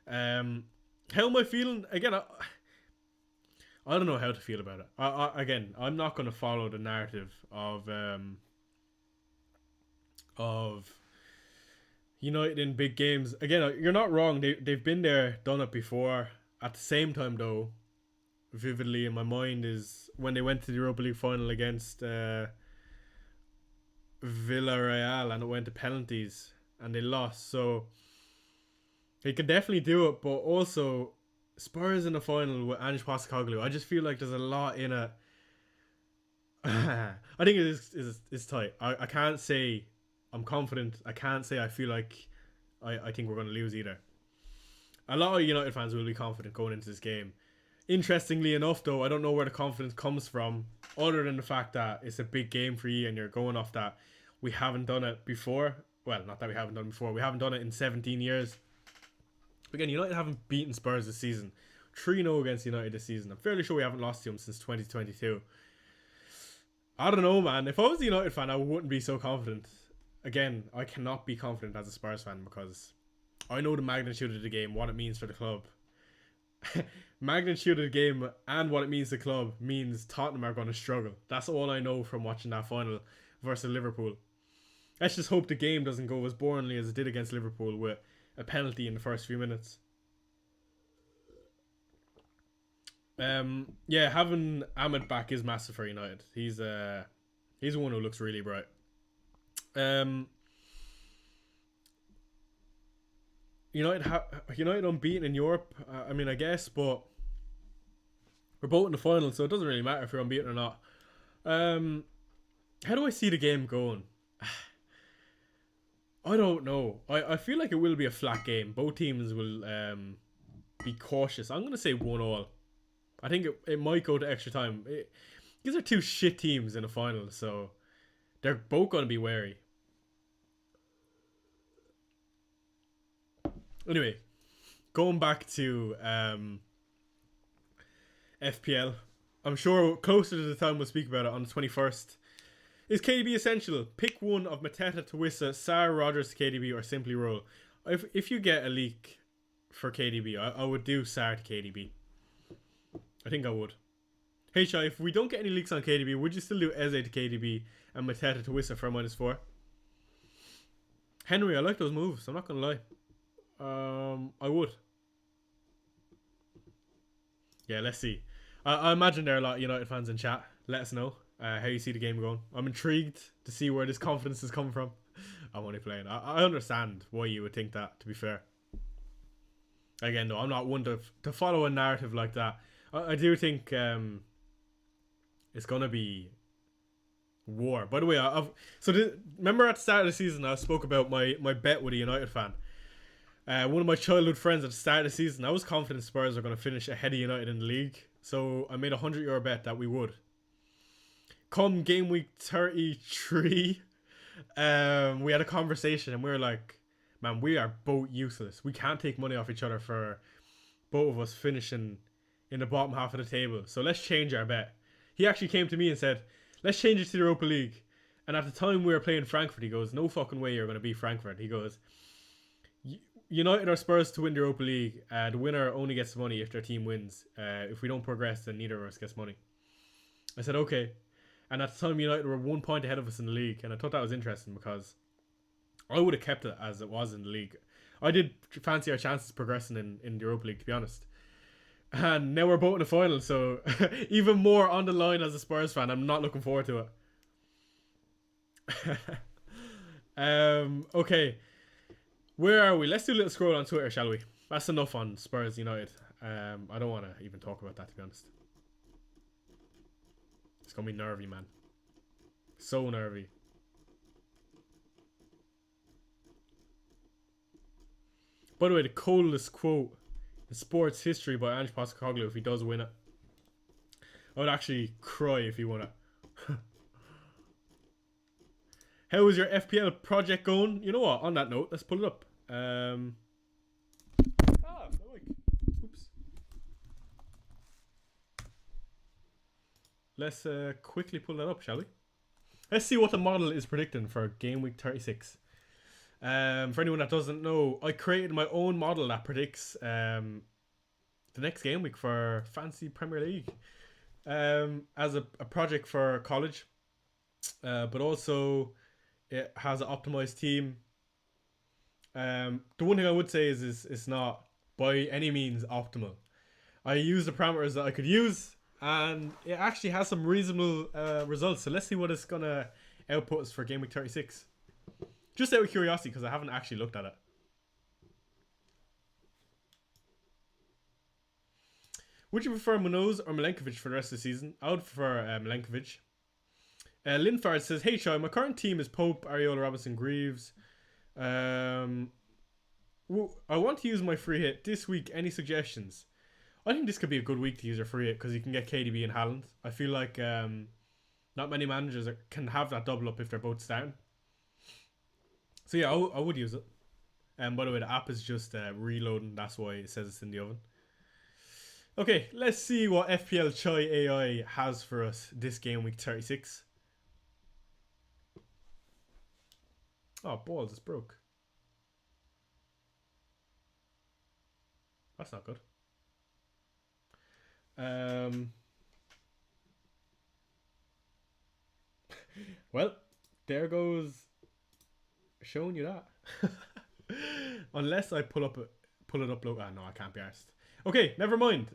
[SPEAKER 1] How am I feeling? Again, I don't know how to feel about it. Again, I'm not going to follow the narrative of United in big games. Again, you're not wrong. They've been there, done it before. At the same time, though, vividly in my mind is when they went to the Europa League final against Villarreal and it went to penalties and they lost. So they can definitely do it, but also Spurs in the final with Ange Postecoglou, I just feel like there's a lot in it. I think it is tight. I can't say I'm confident. I can't say I feel like I think we're going to lose either. A lot of United fans will be confident going into this game. Interestingly enough, though, I don't know where the confidence comes from, other than the fact that it's a big game for you and you're going off that. We haven't done it before. Well, not that we haven't done it before. We haven't done it in 17 years. Again, United haven't beaten Spurs this season. 3-0 against United this season. I'm fairly sure we haven't lost to them since 2022. I don't know, man. If I was a United fan, I wouldn't be so confident. Again, I cannot be confident as a Spurs fan because I know the magnitude of the game, what it means for the club. Magnitude of the game and what it means to the club means Tottenham are going to struggle. That's all I know from watching that final versus Liverpool. Let's just hope the game doesn't go as boringly as it did against Liverpool with a penalty in the first few minutes. Yeah, having Ahmed back is massive for United. He's one who looks really bright. United unbeaten in Europe. I mean, I guess, but we're both in the final, so it doesn't really matter if you're unbeaten or not. How do I see the game going? I don't know. I feel like it will be a flat game. Both teams will be cautious. I'm going to say 1-1. I think it might go to extra time. These are two shit teams in a final, so they're both going to be wary. Anyway, going back to FPL, I'm sure closer to the time we'll speak about it on the 21st. Is KDB essential? Pick one of Mateta to Wissa, Sarr, Rodgers to KDB, or simply roll. If you get a leak for KDB, I would do Sarr to KDB. I think I would. Hey Shai, if we don't get any leaks on KDB, would you still do Eze to KDB and Mateta to Wissa for -4? Henry, I like those moves. I'm not gonna lie. I would. Yeah, let's see. I imagine there are a lot of United fans in chat. Let us know how you see the game going. I'm intrigued to see where this confidence is coming from. I'm only playing. I understand why you would think that, to be fair. Again, though, I'm not one to follow a narrative like that. I do think it's going to be war. By the way, remember at the start of the season I spoke about my bet with a United fan. One of my childhood friends at the start of the season, I was confident Spurs are going to finish ahead of United in the league. So I made €100 bet that we would. Come game week 33, we had a conversation and we were like, man, we are both useless. We can't take money off each other for both of us finishing in the bottom half of the table. So let's change our bet. He actually came to me and said, let's change it to the Europa League. And at the time we were playing Frankfurt, he goes, no fucking way you're going to beat Frankfurt. He goes, United or Spurs to win the Europa League. The winner only gets money if their team wins. If we don't progress, then neither of us gets money. I said, okay. And at the time, United were 1 point ahead of us in the league. And I thought that was interesting because I would have kept it as it was in the league. I did fancy our chances progressing in the Europa League, to be honest. And now we're both in the final, so even more on the line as a Spurs fan. I'm not looking forward to it. Okay. Where are we? Let's do a little scroll on Twitter, shall we? That's enough on Spurs United. I don't want to even talk about that, to be honest. It's going to be nervy, man. So nervy. By the way, the coldest quote in sports history by Ange Postecoglou if he does win it. I would actually cry if he won it. How is your FPL project going? You know what? On that note, let's pull it up. Oops. Let's quickly pull that up, shall we? Let's see what the model is predicting for game week 36. For anyone that doesn't know, I created my own model that predicts the next game week for Fantasy Premier League as a project for college, but also it has an optimized team. The one thing I would say is it's not by any means optimal. I used the parameters that I could use, and it actually has some reasonable results. So let's see what it's gonna output us for game week 36. Just out of curiosity, because I haven't actually looked at it. Would you prefer Munoz or Milenkovic for the rest of the season? I would prefer Milenkovic. Linfard says, hey Shai, my current team is Pope, Areola, Robinson, Greaves. I want to use my free hit this week. Any suggestions? I think this could be a good week to use your free hit because you can get KDB and Haaland. I feel like not many managers can have that double up if they're both starting. So yeah, I would use it. And by the way, the app is just reloading. That's why it says it's in the oven. Okay, let's see what FPL Choi AI has for us this game week 36. Oh, balls, it's broke. That's not good. Well, there goes showing you that. Unless I pull it up. No, I can't be arsed. Okay, never mind.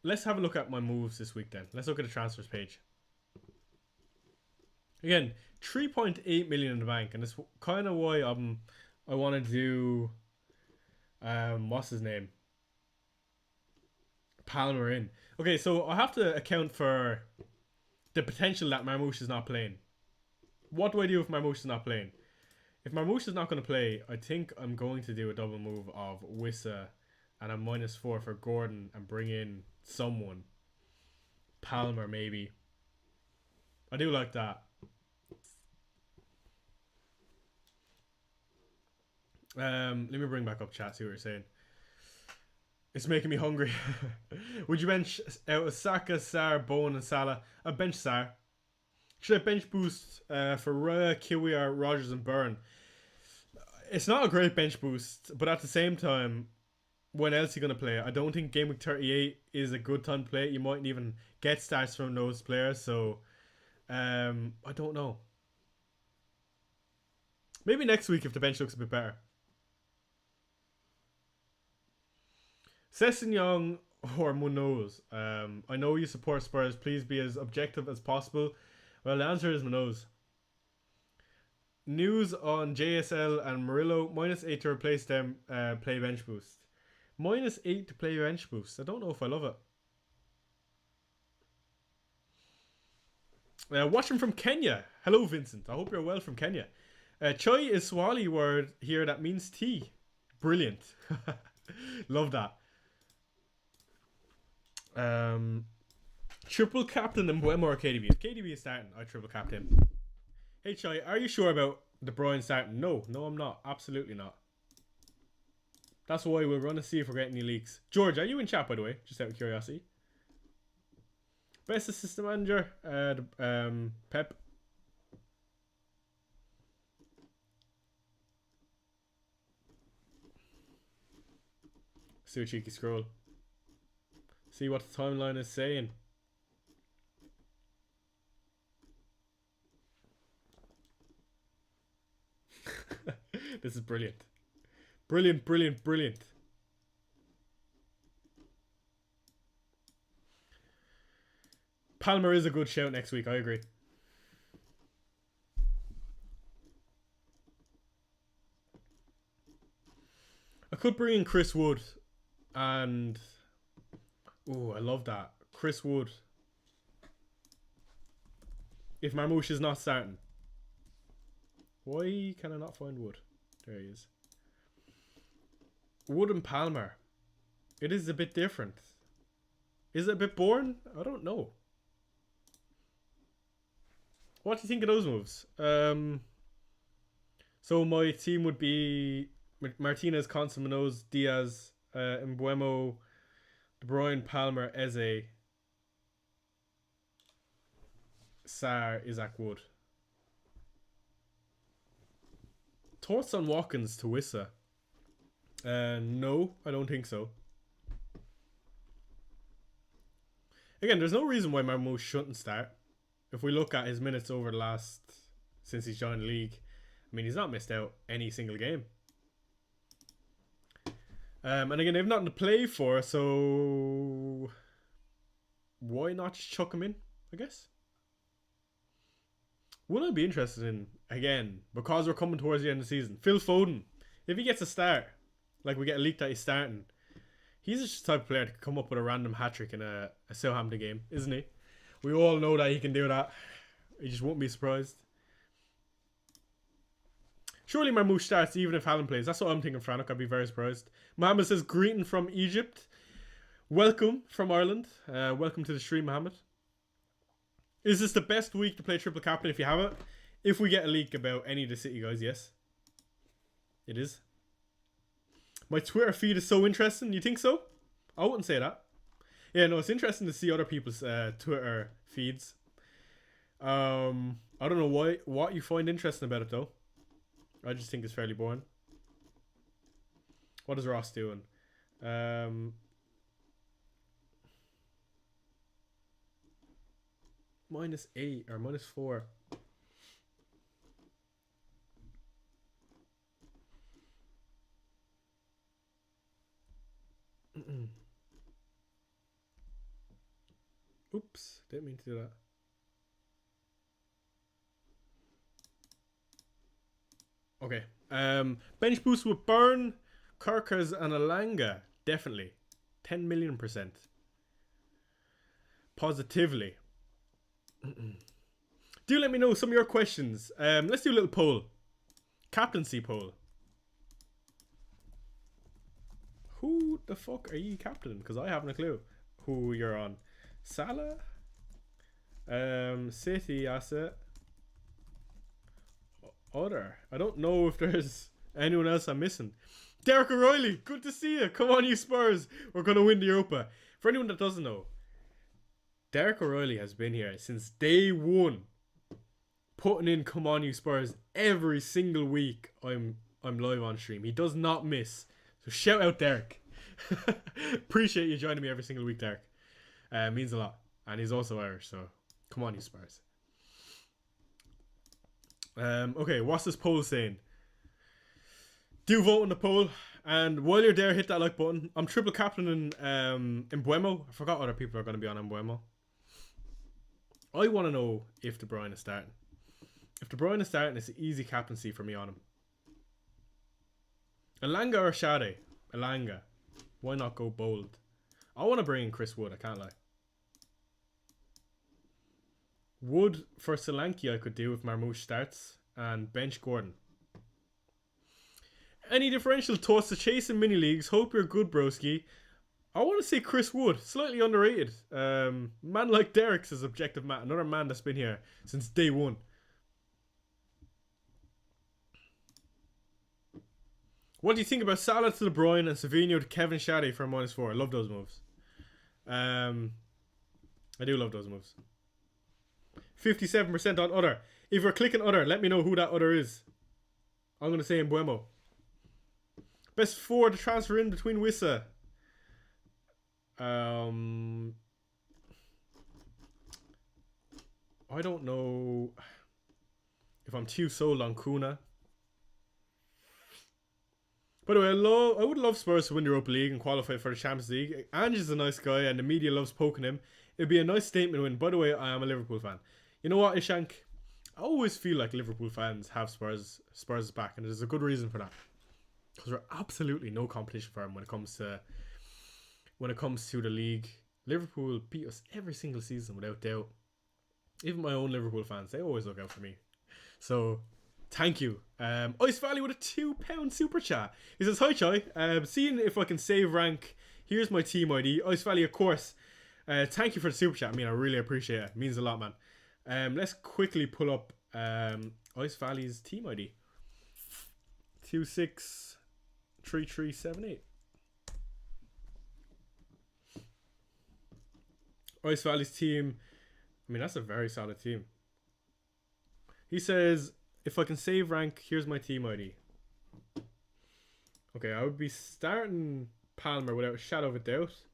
[SPEAKER 1] Let's have a look at my moves this week then. Let's look at the transfers page. Again, 3.8 million in the bank, and it's kind of why I want to do what's his name? Palmer in. Okay, so I have to account for the potential that Marmouche is not playing. What do I do if Marmouche is not playing? If Marmouche is not going to play, I think I'm going to do a double move of Wissa and a -4 for Gordon and bring in someone. Palmer, maybe. I do like that. Let me bring back up chat, see what you're saying. It's making me hungry. Would you bench out Saka, Sarr, Bowen, and Salah? I bench Sarr. Should I bench boost for Raya, Kiwior, Rogers, and Byrne? It's not a great bench boost, but at the same time, when else are you going to play it? I don't think Game Week 38 is a good time to play it. You mightn't even get stats from those players, so I don't know. Maybe next week if the bench looks a bit better. Sessegnon or Munoz? I know you support Spurs. Please be as objective as possible. Well, the answer is Munoz. News on JSL and Murillo. -8 to replace them. Play bench boost. -8 to play bench boost. I don't know if I love it. Watching from Kenya. Hello, Vincent. I hope you're well from Kenya. Choi is Swahili word here that means tea. Brilliant. Love that. Triple captain and Mbeumo or KDB. If KDB is starting, I triple capped him. Hey Chai, are you sure about De Bruyne starting? No, I'm not. Absolutely not. That's why we're going to see if we're getting any leaks. George, are you in chat by the way? Just out of curiosity. Best assistant manager, Pep. See a cheeky scroll. See what the timeline is saying. This is brilliant. Brilliant. Palmer is a good shout next week, I agree. I could bring in Chris Wood and... Oh, I love that. Chris Wood. If Marmouche is not starting. Why can I not find Wood? There he is. Wood and Palmer. It is a bit different. Is it a bit boring? I don't know. What do you think of those moves? So my team would be Martinez, Constant, Munoz, Diaz, Mbeumo, De Bruyne, Palmer, Eze, Sarr, Isaac, Wood. Thoughts on Watkins to Wissa? No, I don't think so. Again, there's no reason why Marmouche shouldn't start. If we look at his minutes over the last... since he's joined the league, I mean, he's not missed out any single game. And again, they've nothing to play for, so... why not just chuck him in, I guess? Would I be interested in, again, because we're coming towards the end of the season, Phil Foden, if he gets a start, like we get a leak that he's starting, he's just the type of player to come up with a random hat-trick in a Southampton game, isn't he? We all know that he can do that. He just won't be surprised. Surely Marmouche starts even if Haaland plays. That's what I'm thinking, Franok. I'd be very surprised. Mohammed says, greeting from Egypt. Welcome from Ireland. Welcome to the stream, Mohammed. Is this the best week to play triple captain if you have it? If we get a leak about any of the City guys, yes. It is. My Twitter feed is so interesting. You think so? I wouldn't say that. Yeah, no, it's interesting to see other people's Twitter feeds. I don't know what you find interesting about it though. I just think it's fairly boring. What is Ross doing? -8 or -4. Oops, didn't mean to do that. Okay. Bench boost with Burn, Kirkers, and Alanga. Definitely. 10 million%. Positively. Do let me know some of your questions. Let's do a little poll. Captaincy poll. Who the fuck are you captain? Because I haven't a clue who you're on. Salah? City asset. Other. I don't know if there's anyone else I'm missing. Derek O'Reilly, good to see you. Come on, you Spurs. We're going to win the Europa. For anyone that doesn't know, Derek O'Reilly has been here since day one, putting in "Come on, you Spurs" every single week. I'm live on stream. He does not miss. So shout out Derek. Appreciate you joining me every single week, Derek. Means a lot. And he's also Irish, so come on, you Spurs. Okay, what's this poll saying? Do vote on the poll, and while you're there, hit that like button. I'm triple captaining in Buemo. I forgot other people are going to be on Buemo. I want to know if De Bruyne is starting. If De Bruyne is starting, it's an easy captaincy for me on him. Alanga or Shade? Alanga. Why not go bold? I want to bring in Chris Wood, I can't lie. Wood for Solanke I could do if Marmoush starts, and bench Gordon. Any differential thoughts to chasing mini leagues? Hope you're good, broski. I want to say Chris Wood, slightly underrated. Man like Derek says Objective Matt, another man that's been here since day one. What do you think about Salah to De Bruyne and Savinho to Kevin Shaddy for -4? I love those moves. I do love those moves. 57% on other. If you're clicking other, let me know who that other is. I'm going to say Mbuemo. Best 4 to transfer in between Wissa. I don't know if I'm too sold on Kuna. By the way, I would love Spurs to win the Europa League and qualify for the Champions League. Ange is a nice guy and the media loves poking him. It'd be a nice statement win. By the way, I am a Liverpool fan. You know what, Ishank? I always feel like Liverpool fans have Spurs back, and there's a good reason for that. Because we're absolutely no competition for them when it comes to the league. Liverpool beat us every single season without doubt. Even my own Liverpool fans, they always look out for me. So, thank you. Ice Valley with a £2 super chat. He says, "Hi Chai, seeing if I can save rank. Here's my team ID. Ice Valley, of course. Thank you for the super chat. I mean, I really appreciate it. It means a lot, man. Let's quickly pull up Ice Valley's team ID. 263378. Ice Valley's team. I mean, that's a very solid team. He says, if I can save rank, here's my team ID. Okay, I would be starting Palmer without a shadow of a doubt.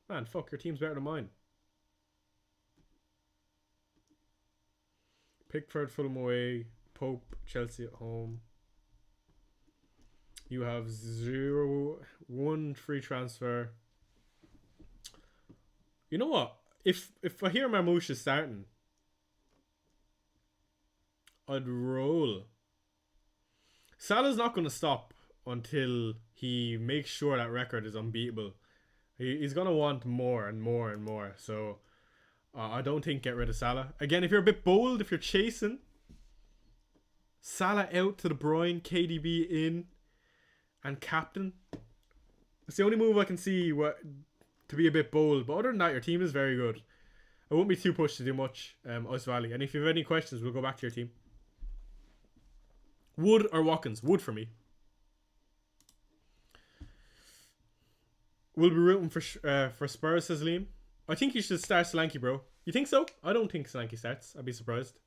[SPEAKER 1] Man, fuck, your team's better than mine. Pickford, Fulham away. Pope, Chelsea at home. You have 0-1 free transfer. You know what? If I hear Marmoush is starting, I'd roll. Salah's not going to stop until he makes sure that record is unbeatable. He's going to want more and more and more. So I don't think get rid of Salah. Again, if you're a bit bold, if you're chasing, Salah out to De Bruyne, KDB in, and captain. It's the only move I can see to be a bit bold. But other than that, your team is very good. I won't be too pushed to do much, Ice Valley. And if you have any questions, we'll go back to your team. Wood or Watkins? Wood for me. We'll be rooting for Spurs, says Liam. I think you should start Solanke, bro. You think so? I don't think Solanke starts. I'd be surprised.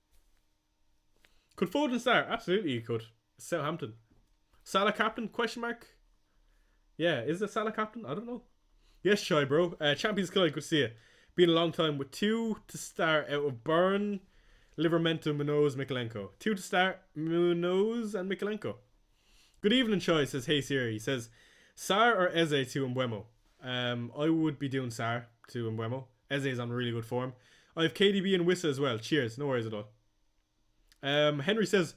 [SPEAKER 1] Could Foden start? Absolutely, you could. Southampton. Salah captain? Question mark. Yeah, is it Salah captain? I don't know. Yes, Chai, bro. Champions Club, good to see you. Been a long time with 2 to start out of Burn, Livermento, Munoz, Mikalenko. 2 to start, Munoz and Mikalenko. Good evening, Chai, says Hey Siri. He says, Sar or Eze to Mbeumo? I would be doing Sar to Mbeumo. Eze is on really good form. I have KDB and Wissa as well. Cheers, no worries at all. Henry says,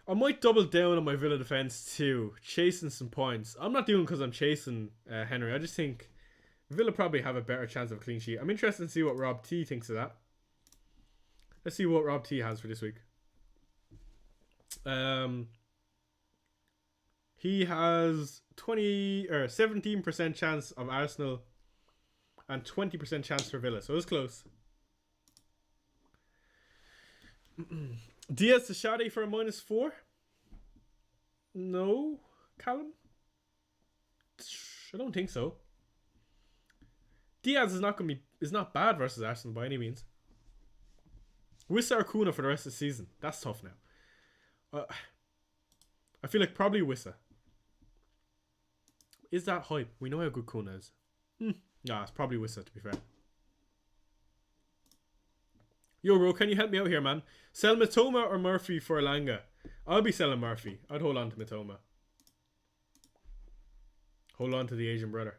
[SPEAKER 1] I might double down on my Villa defence too, chasing some points. I'm not doing because I'm chasing Henry. I just think Villa probably have a better chance of a clean sheet. I'm interested to see what Rob T thinks of that. Let's see what Rob T has for this week. He has 17% chance of Arsenal and 20% chance for Villa, so it's close. Diaz to Shadi for a -4? No, Callum? I don't think so. Diaz is not bad versus Arsenal by any means. Wissa or Kuna for the rest of the season? That's tough now. I feel like probably Wissa. Is that hype? We know how good Kuna is. Nah, it's probably Wissa, to be fair. Yo, bro, can you help me out here, man? Sell Matoma or Murphy for Elanga? I'll be selling Murphy. I'd hold on to Matoma. Hold on to the Asian brother.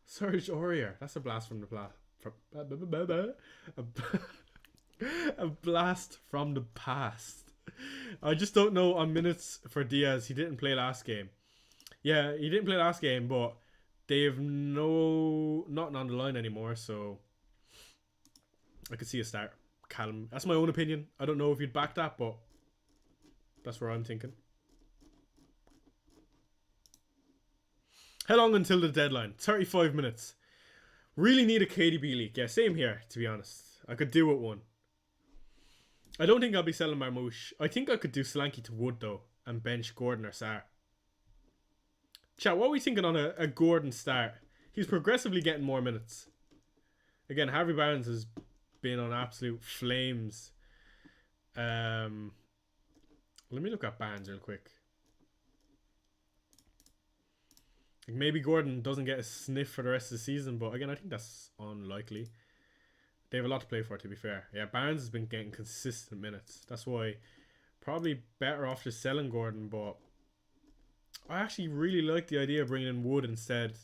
[SPEAKER 1] Serge Aurier. That's a blast from the a blast from the past. I just don't know on minutes for Diaz. He didn't play last game. Yeah, he didn't play last game, but they have nothing on the line anymore, so I could see a start. Callum. That's my own opinion. I don't know if you'd back that, but that's where I'm thinking. How long until the deadline? 35 minutes. Really need a KDB leak. Yeah, same here, to be honest. I could do it one. I don't think I'll be selling Marmouche. I think I could do Solanke to Wood, though, and bench Gordon or Sarr. Chat, what are we thinking on a Gordon start? He's progressively getting more minutes. Again, Harvey Barnes has been on absolute flames. Let me look at Barnes real quick. Maybe Gordon doesn't get a sniff for the rest of the season, but again, I think that's unlikely. They have a lot to play for, to be fair. Yeah, Barnes has been getting consistent minutes. That's why probably better off just selling Gordon, but I actually really like the idea of bringing in Wood instead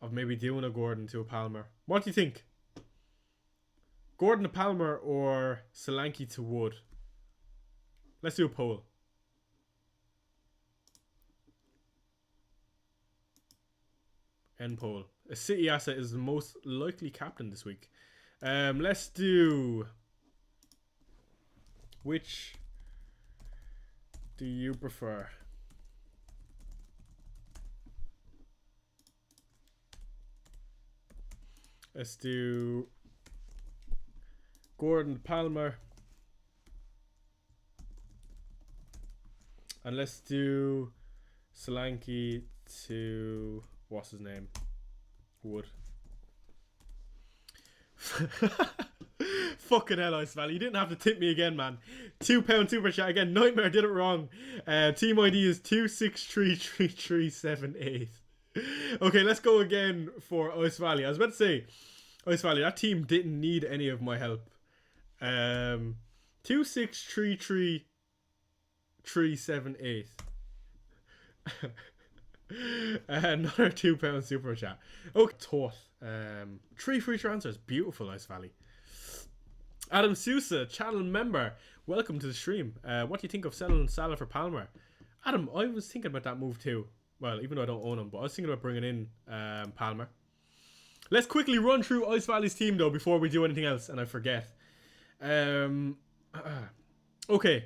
[SPEAKER 1] of maybe doing a Gordon to a Palmer. What do you think? Gordon to Palmer or Solanke to Wood? Let's do a poll. End poll. A City asset is the most likely captain this week. Let's do... Which do you prefer? Let's do Gordon Palmer. And let's do Solanke to... What's his name? Wood. Fucking hell, Ice Valley. You didn't have to tip me again, man. £2 super chat again. Nightmare did it wrong. Team ID is 2633378. Okay, let's go again for Ice Valley. I was about to say, Ice Valley, that team didn't need any of my help. 2633378. Another £2 super chat. Okay, Toth. 3 free transfers. Beautiful, Ice Valley. Adam Sousa, channel member. Welcome to the stream. What do you think of selling Salah for Palmer? Adam, I was thinking about that move too. Well, even though I don't own him, but I was thinking about bringing in Palmer. Let's quickly run through Ice Valley's team though before we do anything else and I forget. Okay.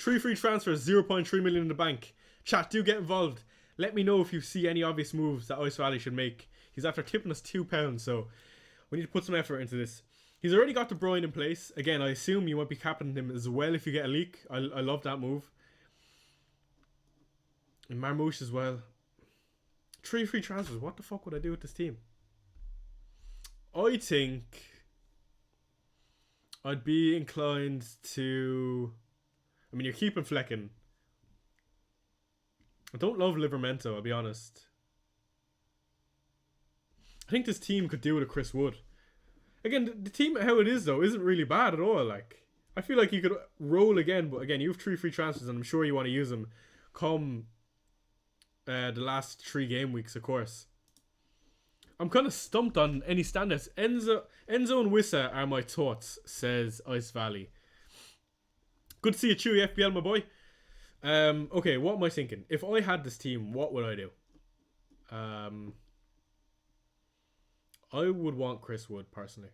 [SPEAKER 1] 3 free transfers, 0.3 million in the bank. Chat, do get involved. Let me know if you see any obvious moves that Ice Valley should make. He's after tipping us £2, so we need to put some effort into this. He's already got De Bruyne in place. Again, I assume you might be captaining him as well if you get a leak. I love that move. And Marmouche as well. 3 free transfers. What the fuck would I do with this team? I think I'd be inclined to... I mean, you're keeping Flecken. I don't love Livermento, I'll be honest. I think this team could do with a Chris Wood. Again, the team how it is though isn't really bad at all. Like, I feel like you could roll again, but again, you have 3 free transfers, and I'm sure you want to use them come the last 3 game weeks, of course. I'm kind of stumped on any standouts. Enzo and Wissa are my thoughts, says Ice Valley. Good to see you, Chewy FPL, my boy. Okay, what am I thinking? If I had this team, what would I do? I would want Chris Wood, personally.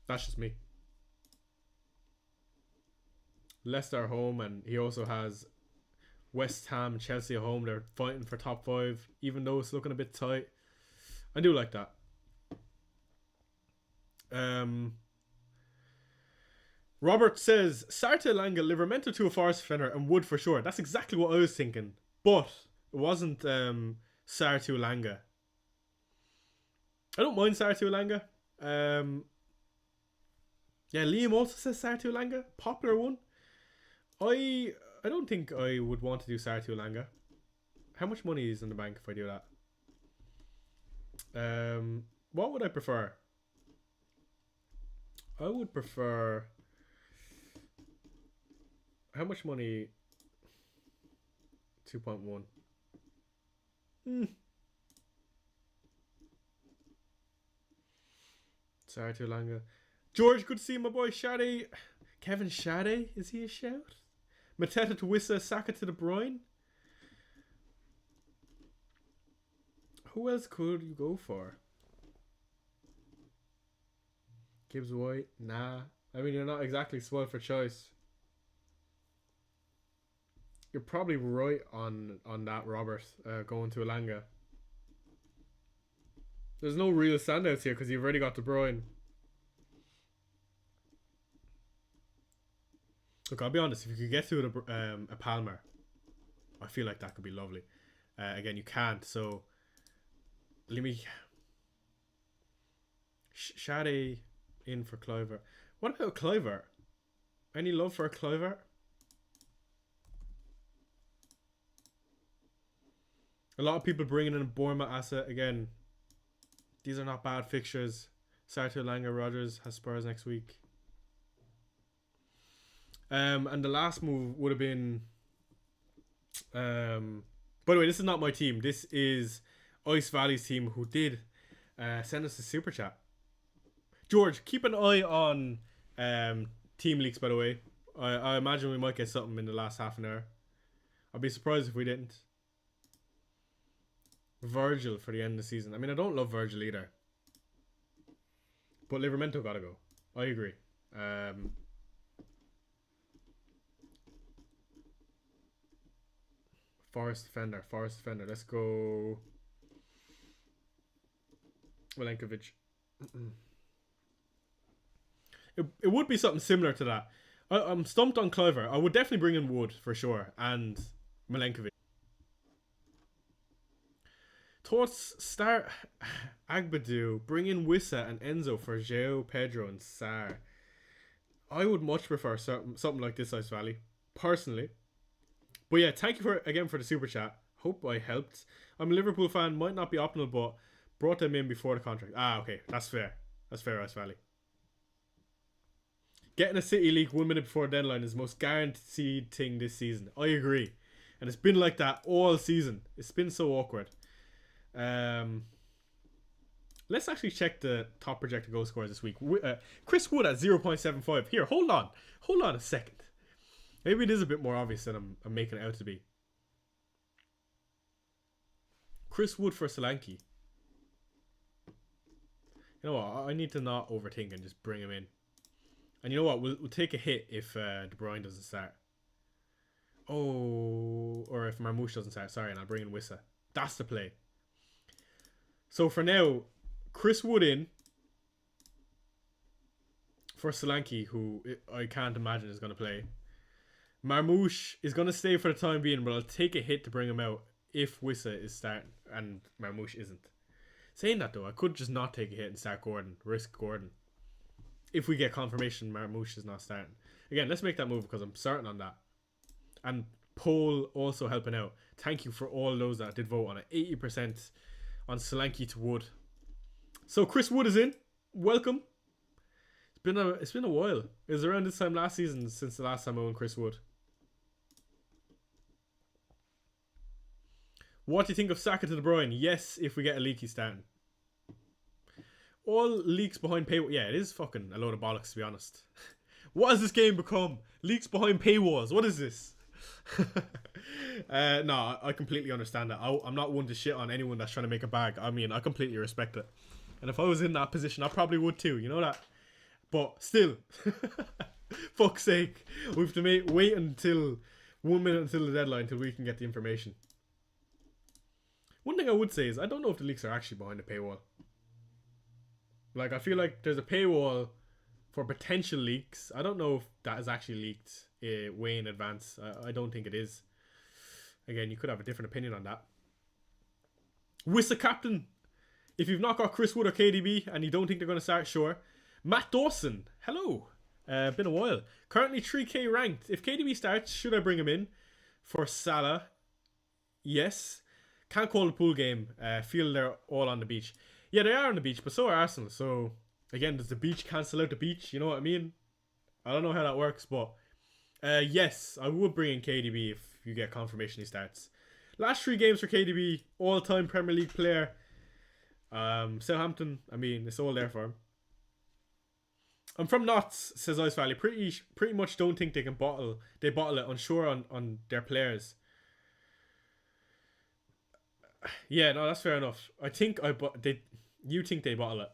[SPEAKER 1] That's just me. Leicester home, and he also has West Ham, Chelsea at home. They're fighting for top 5, even though it's looking a bit tight. I do like that. Robert says, Sarta Langa, Livermento to a Forest defender, and Wood for sure. That's exactly what I was thinking. But it wasn't Sarta Langa. I don't mind Sarta Langa. Yeah, Liam also says Sarta Langa. Popular one. I don't think I would want to do Sarta Langa. How much money is in the bank if I do that? What would I prefer? I would prefer... How much money? 2.1. Sorry, too long. George, good to see you, my boy. Shade. Kevin Shade, is he a shout? Mateta to Wissa, Saka to De Bruyne. Who else could you go for? Gibbs White? Nah. I mean, you're not exactly spoiled for choice. You're probably right on that, Robert, going to Elanga. There's no real standouts here because you've already got De Bruyne. Look, I'll be honest, if you could get through a Palmer, I feel like that could be lovely. Again, you can't, so let me... Shade in for Kluivert. What about Kluivert? Any love for a Kluivert? A lot of people bringing in a Bournemouth asset. Again, these are not bad fixtures. Sarto Langer Rodgers has Spurs next week. And the last move would have been... by the way, this is not my team. This is Ice Valley's team who did send us a super chat. George, keep an eye on team leaks, by the way. I imagine we might get something in the last half an hour. I'd be surprised if we didn't. Virgil for the end of the season. I mean, I don't love Virgil either. But Livermento gotta go. I agree. Forest defender. Let's go. Milenkovic. It would be something similar to that. I'm stumped on Kluivert. I would definitely bring in Wood for sure. And Milenkovic. Thoughts, start Agbadu, bring in Wissa and Enzo for João, Pedro and Sar. I would much prefer something like this, Ice Valley, personally. But yeah, thank you again for the super chat. Hope I helped. I'm a Liverpool fan, might not be optimal, but brought them in before the contract. Ah, okay, that's fair. That's fair, Ice Valley. Getting a City League 1 minute before deadline is the most guaranteed thing this season. I agree. And it's been like that all season. It's been so awkward. Let's actually check the top projected goal scorers this week. Chris Wood at 0.75. Here, hold on a second. Maybe it is a bit more obvious than I'm making it out to be. Chris Wood for Solanke. You know what? I need to not overthink and just bring him in. And you know what? We'll take a hit if De Bruyne doesn't start. Oh, or if Marmoush doesn't start. Sorry, and I'll bring in Wissa. That's the play. So for now, Chris Wood in for Solanke, who I can't imagine is going to play. Marmoush is going to stay for the time being, but I'll take a hit to bring him out if Wissa is starting and Marmoush isn't. Saying that though, I could just not take a hit and start Gordon, risk Gordon. If we get confirmation Marmoush is not starting. Again, let's make that move because I'm certain on that. And poll also helping out. Thank you for all those that did vote on it. 80% on Solanke to Wood. So Chris Wood is in. Welcome. It's been a while. It was around this time last season since the last time I owned Chris Wood. What do you think of Saka to De Bruyne? Yes, if we get a leaky starting. All leaks behind paywalls. Yeah, it is fucking a load of bollocks, to be honest. What has this game become? Leaks behind paywalls. What is this? No, I completely understand that. I'm not one to shit on anyone that's trying to make a bag. I mean, I completely respect it. And if I was in that position, I probably would too. You know that? But still, fuck's sake. We have to wait until 1 minute until the deadline until we can get the information. One thing I would say is I don't know if the leaks are actually behind a paywall. Like, I feel like there's a paywall for potential leaks. I don't know if that is actually leaked way in advance. I don't think it is. Again, you could have a different opinion on that. Wissa captain. If you've not got Chris Wood or KDB and you don't think they're going to start, sure. Matt Dawson. Hello. Been a while. Currently 3k ranked. If KDB starts, should I bring him in? For Salah, yes. Can't call the pool game. Feel they're all on the beach. Yeah, they are on the beach, but so are Arsenal. So, again, does the beach cancel out the beach? You know what I mean? I don't know how that works, but yes, I would bring in KDB if you get confirmation he starts. Last 3 games for KDB, all-time Premier League player. Southampton, I mean, it's all there for him. I'm from Notts, says Ice Valley. Pretty much don't think they can bottle it, unsure on their players. Yeah, no, that's fair enough. I think you think they bottle it.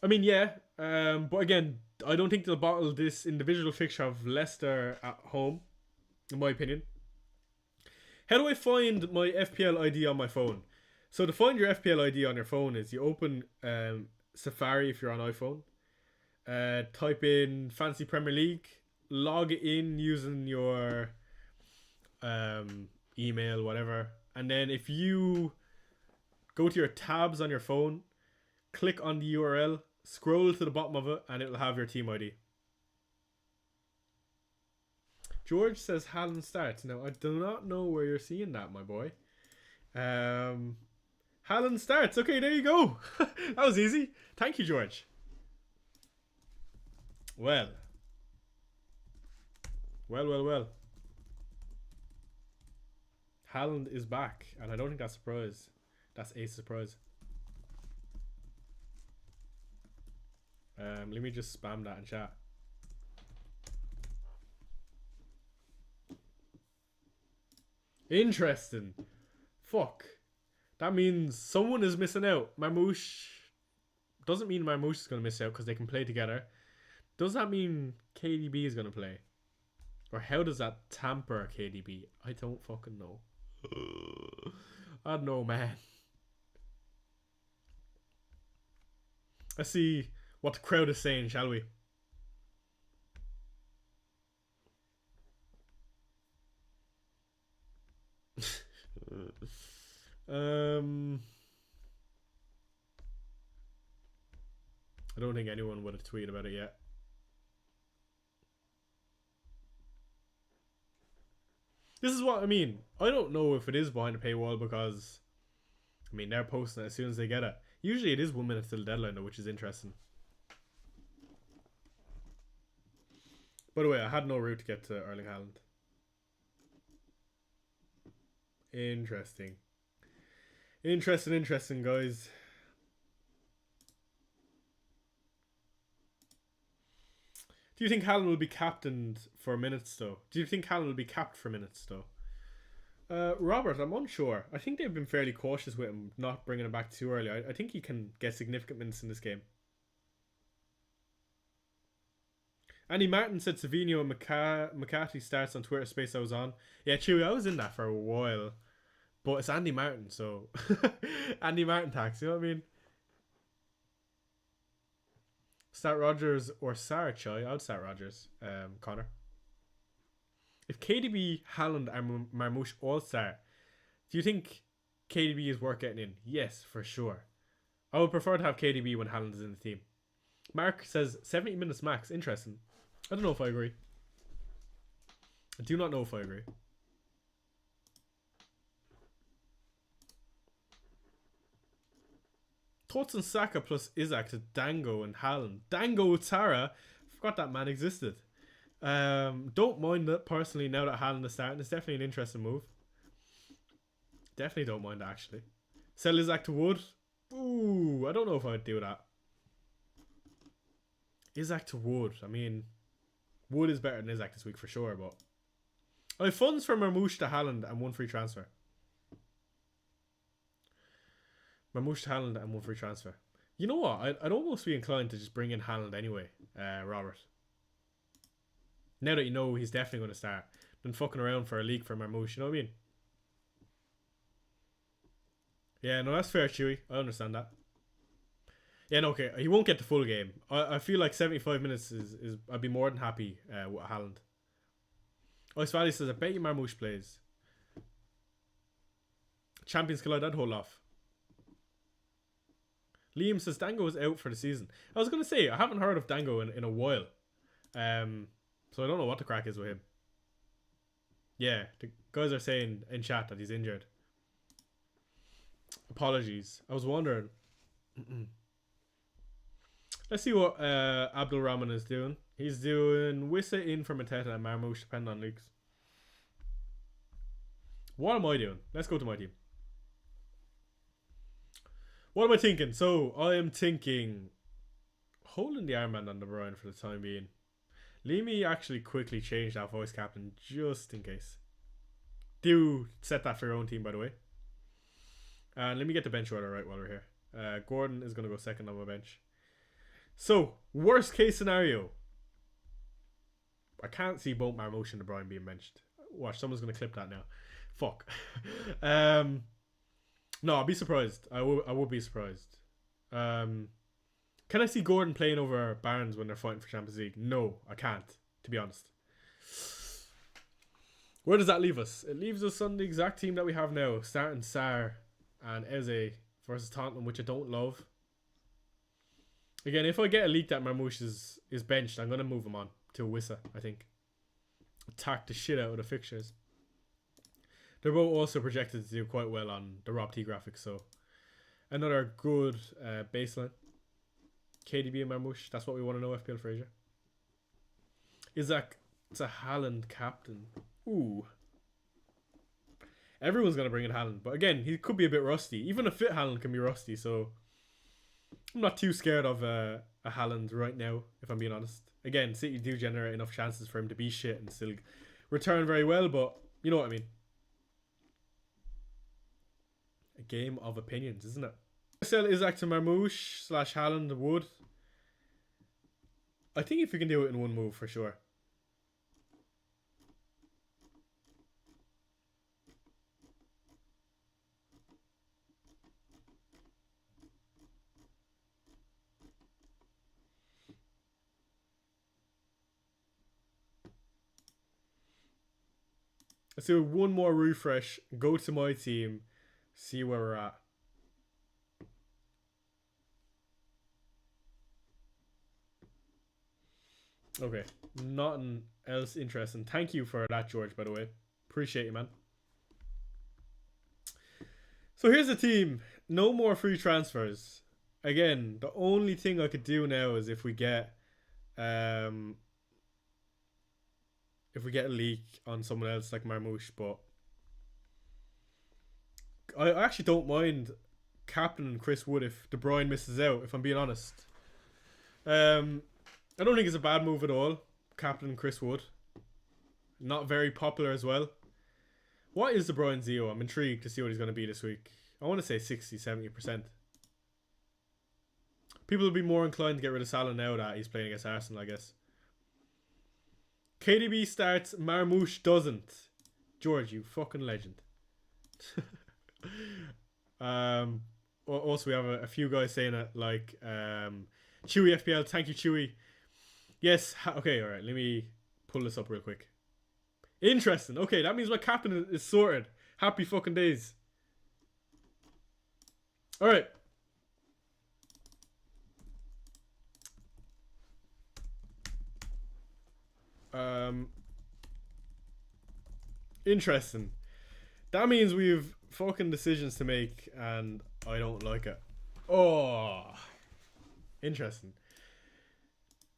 [SPEAKER 1] I mean, yeah, but again, I don't think they'll bottle this individual fixture of Leicester at home, in my opinion. How do I find my FPL ID on my phone? So to find your FPL ID on your phone is you open Safari if you're on iPhone. Type in Fancy Premier League, log in using your email, whatever. And then if you go to your tabs on your phone, click on the URL, scroll to the bottom of it, and it'll have your team ID. George says Haaland starts. Now, I do not know where you're seeing that, my boy. Haaland starts. Okay, there you go. That was easy. Thank you, George. Well. Haaland is back, and I don't think that's a surprise. That's a surprise. Let me just spam that in chat. Interesting. Fuck. That means someone is missing out. Marmoush. Doesn't mean Marmoush is going to miss out because they can play together. Does that mean KDB is going to play? Or how does that tamper KDB? I don't fucking know. I don't know, man. Let's see what the crowd is saying, shall we? I don't think anyone would have tweeted about it yet. This is what I mean. I don't know if it is behind a paywall because, I mean, they're posting it as soon as they get it. Usually it is 1 minute till the deadline though, which is interesting. By the way, I had no route to get to Erling Haaland. Interesting. Interesting, guys. Do you think Haaland will be captained for minutes though? Do you think Haaland will be capped for minutes though? Robert, I'm unsure. I think they've been fairly cautious with him, not bringing him back too early. I think he can get significant minutes in this game. Andy Martin said Savino and McCarthy starts on Twitter space I was on. Yeah, Chewy, I was in that for a while. But it's Andy Martin, so... Andy Martin tax, you know what I mean? Start Rogers or Sarah Choi. I would start Rogers, Connor. If KDB, Haaland, and Marmoush all start, do you think KDB is worth getting in? Yes, for sure. I would prefer to have KDB when Haaland is in the team. Mark says 70 minutes max. Interesting. I don't know if I agree. I do not know if I agree. Thoughts on Saka plus Isaac to Dango and Haaland. Dango Utara. Forgot that man existed. Don't mind that personally now that Haaland is starting. It's definitely an interesting move. Definitely don't mind that actually. Sell Isaac to Wood. Ooh, I don't know if I'd do that. Isaac to Wood. I mean, Wood is better than Isaac this week for sure, but I have funds for Marmoush to Haaland and 1 free transfer. Marmoush to Haaland and 1 free transfer. You know what? I'd almost be inclined to just bring in Haaland anyway, Robert. Now that you know he's definitely going to start, than fucking around for a leak for Marmoush, you know what I mean? Yeah, no, that's fair, Chewy. I understand that. Yeah, no, okay. He won't get the full game. I feel like 75 minutes is I'd be more than happy with Haaland. Ice Valley says, I bet you Marmoush plays. Champions Collide, I'd hold off. Liam says, Dango is out for the season. I was going to say, I haven't heard of Dango in a while. So I don't know what the crack is with him. Yeah, the guys are saying in chat that he's injured. Apologies. I was wondering. Let's see what Abdul Rahman is doing. He's doing Wissa in for Mateta and Marmoush, depending on leaks. What am I doing? Let's go to my team. What am I thinking? So, I am thinking holding the armband on De Bruyne for the time being. Let me actually quickly change that voice captain just in case. Do set that for your own team, by the way. And let me get the bench order right while we're here. Gordon is going to go second on my bench. So, worst case scenario. I can't see both Marmoush and De Bruyne being benched. Watch, someone's going to clip that now. Fuck. No, I'll be surprised. I would be surprised. Can I see Gordon playing over Barnes when they're fighting for Champions League? No, I can't, to be honest. Where does that leave us? It leaves us on the exact team that we have now. Starting Sarr and Eze versus Tottenham, which I don't love. Again, if I get a leak that Marmoush is benched, I'm going to move him on to Wissa, I think. Attack the shit out of the fixtures. They're both also projected to do quite well on the Rob T graphics, so another good baseline. KDB and Marmoush, that's what we want to know, FPL Fraser. Isaac, it's a Haaland captain. Ooh. Everyone's going to bring in Haaland, but again, he could be a bit rusty. Even a fit Haaland can be rusty, so I'm not too scared of a Haaland right now, if I'm being honest. Again, City do generate enough chances for him to be shit and still return very well, but you know what I mean. A game of opinions, isn't it? Sell Isaac to Marmoush / Haaland Wood. I think if we can do it in one move, for sure. Let's do one more refresh. Go to my team. See where we're at. Okay. Nothing else interesting. Thank you for that, George, by the way. Appreciate you, man. So here's the team. No more free transfers. Again, the only thing I could do now is if we get a leak on someone else like Marmoush, but I actually don't mind captain Chris Wood if De Bruyne misses out, if I'm being honest. I don't think it's a bad move at all. Captain Chris Wood. Not very popular as well. What is De Bruyne's EO? I'm intrigued to see what he's going to be this week. I want to say 60-70%. People will be more inclined to get rid of Salah now that he's playing against Arsenal, I guess. KDB starts, Marmoush doesn't. George, you fucking legend. Also we have a few guys saying it, like Chewy FPL, thank you Chewy. Yes, okay, alright, let me pull this up real quick. Interesting. Okay, that means my captain is sorted. Happy fucking days. Alright. Interesting. That means we've fucking decisions to make and I don't like it. Oh. Interesting.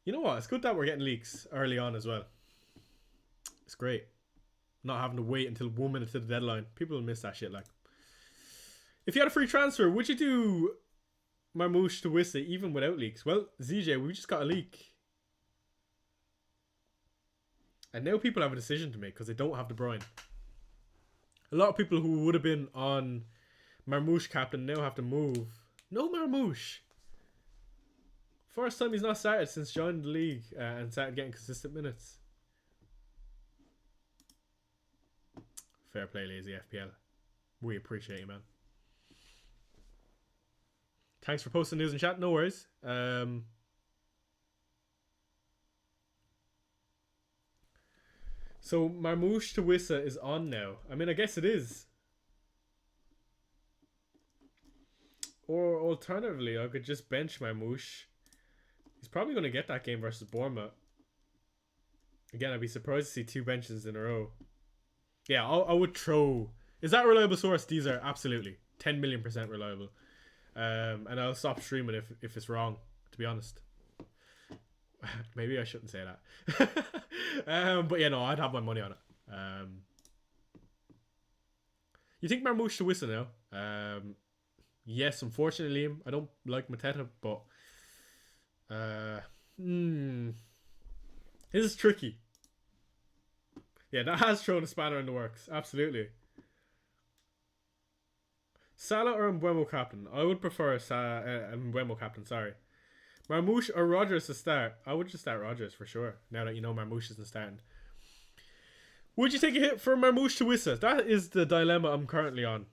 [SPEAKER 1] You know what? It's good that we're getting leaks early on as well. It's great. Not having to wait until 1 minute to the deadline. People will miss that shit. Like, if you had a free transfer, would you do Marmoush to Wissa even without leaks? Well, ZJ, we just got a leak. And now people have a decision to make because they don't have De Bruyne. A lot of people who would have been on Marmoush captain now have to move. No Marmoush. First time he's not started since joining the league and started getting consistent minutes. Fair play, lazy FPL. We appreciate you, man. Thanks for posting news in chat. No worries. So Marmoush to Wissa is on now. I mean, I guess it is. Or alternatively, I could just bench Marmoush. He's probably going to get that game versus Bournemouth. Again, I'd be surprised to see 2 benches in a row. Yeah, I would throw... Is that a reliable source? These are absolutely 10 million% reliable. And I'll stop streaming if it's wrong, to be honest. Maybe I shouldn't say that. But yeah, no, I'd have my money on it. You think Marmoush to Wissa now? Yes, unfortunately, Liam. I don't like Mateta, but... This is tricky. Yeah, that has thrown a spanner in the works. Absolutely. Salah or Mbeumo captain? I would prefer Mbeumo captain, sorry. Marmoush or Rodgers to start? I would just start Rodgers for sure, now that you know Marmoush isn't starting. Would you take a hit for Marmoush to Wissa? That is the dilemma I'm currently on.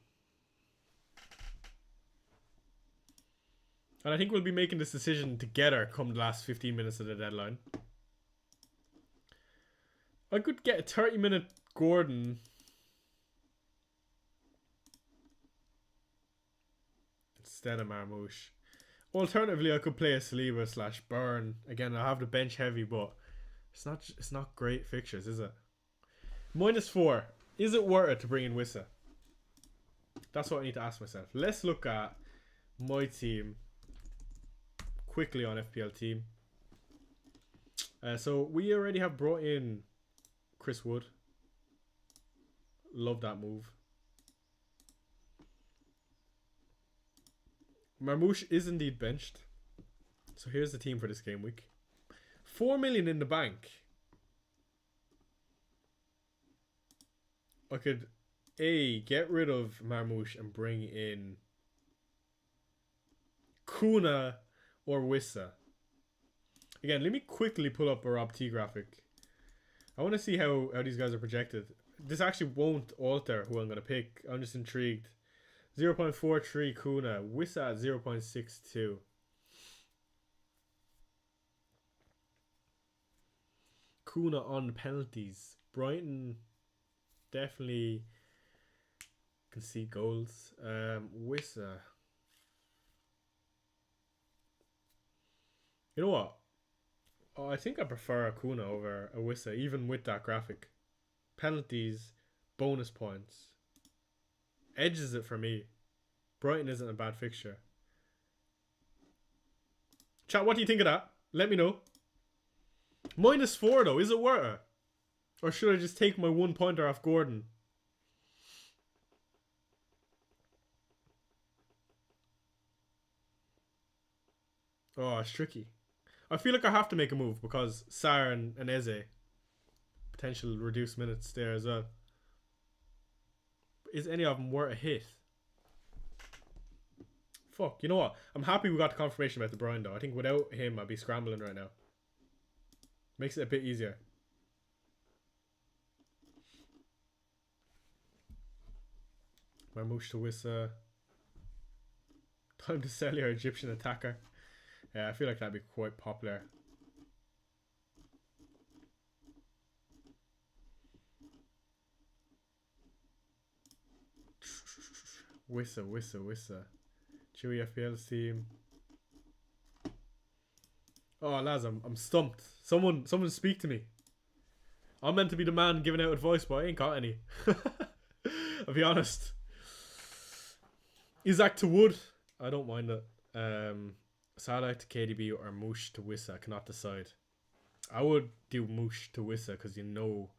[SPEAKER 1] And I think we'll be making this decision together come the last 15 minutes of the deadline. I could get a 30-minute Gordon. Instead of Marmoush. Alternatively, I could play a Saliba / Burn. Again, I have the bench heavy, but it's not great fixtures, is it? -4. Is it worth it to bring in Wissa? That's what I need to ask myself. Let's look at my team quickly on FPL team. So we already have brought in Chris Wood. Love that move. Marmoush is indeed benched. So here's the team for this game week. 4 million in the bank. I could get rid of Marmoush and bring in Kuna or Wissa. Again, let me quickly pull up a Rob T graphic. I want to see how these guys are projected. This actually won't alter who I'm going to pick. I'm just intrigued. 0.43 Kuna. Wissa at 0.62. Kuna on penalties. Brighton definitely concede goals. Wissa. You know what? Oh, I think I prefer a Kuna over a Wissa, even with that graphic. Penalties, bonus points. Edges it for me. Brighton isn't a bad fixture. Chat, what do you think of that? Let me know. -4 though, is it worth it? Or should I just take my 1 pointer off Gordon? Oh, it's tricky. I feel like I have to make a move because Sarr and Eze. Potential reduced minutes there as well. Is any of them worth a hit? Fuck, you know what? I'm happy we got the confirmation about De Bruyne though. I think without him I'd be scrambling right now. Makes it a bit easier. Marmoush to Wissa. Time to sell your Egyptian attacker. Yeah, I feel like that'd be quite popular. Wissa. Chewy FPL team. Oh, lads, I'm stumped. Someone speak to me. I'm meant to be the man giving out advice, but I ain't got any. I'll be honest. Isaac to Wood. I don't mind it. Salah to KDB or Moosh to Wissa. I cannot decide. I would do Moosh to Wissa because you know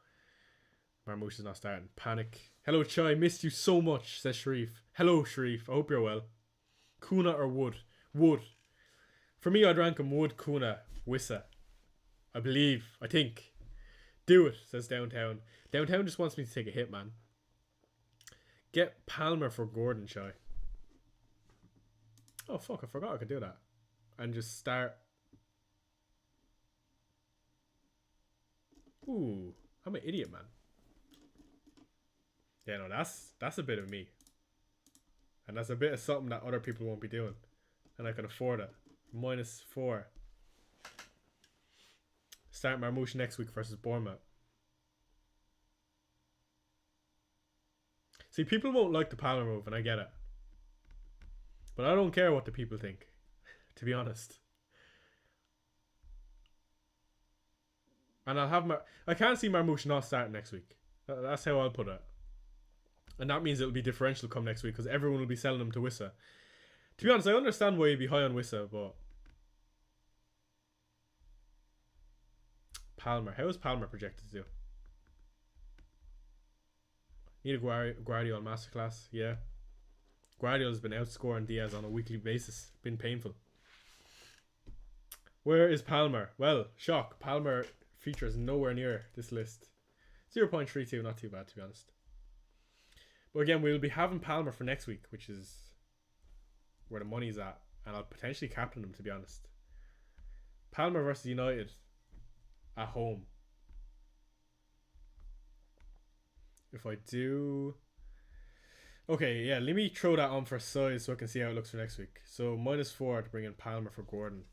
[SPEAKER 1] Marmoush is not starting. Panic. Hello, Chai. Missed you so much, says Sharif. Hello, Sharif. I hope you're well. Kuna or Wood? Wood. For me, I'd rank him Wood, Kuna, Wissa. I think. Do it, says Downtown. Downtown just wants me to take a hit, man. Get Palmer for Gordon, Chai. Oh, fuck. I forgot I could do that. And just start. Ooh. I'm an idiot, man. Yeah, no, that's a bit of me. And that's a bit of something that other people won't be doing. And I can afford it. -4. Start Marmoush next week versus Bournemouth. See, people won't like the Palmer move, and I get it. But I don't care what the people think, to be honest. And I can't see Marmoush not starting next week. That's how I'll put it. And that means it'll be differential come next week because everyone will be selling him to Wissa. To be honest, I understand why you'd be high on Wissa, but Palmer. How is Palmer projected to do? Need a Guardiola masterclass. Yeah. Guardiola's been outscoring Diaz on a weekly basis. Been painful. Where is Palmer? Well, shock. Palmer features nowhere near this list. 0.32, not too bad to be honest. But again, we'll be having Palmer for next week, which is where the money's at. And I'll potentially captain him, to be honest. Palmer versus United at home. If I do... Okay, yeah, let me throw that on for size so I can see how it looks for next week. So, -4 to bring in Palmer for Gordon.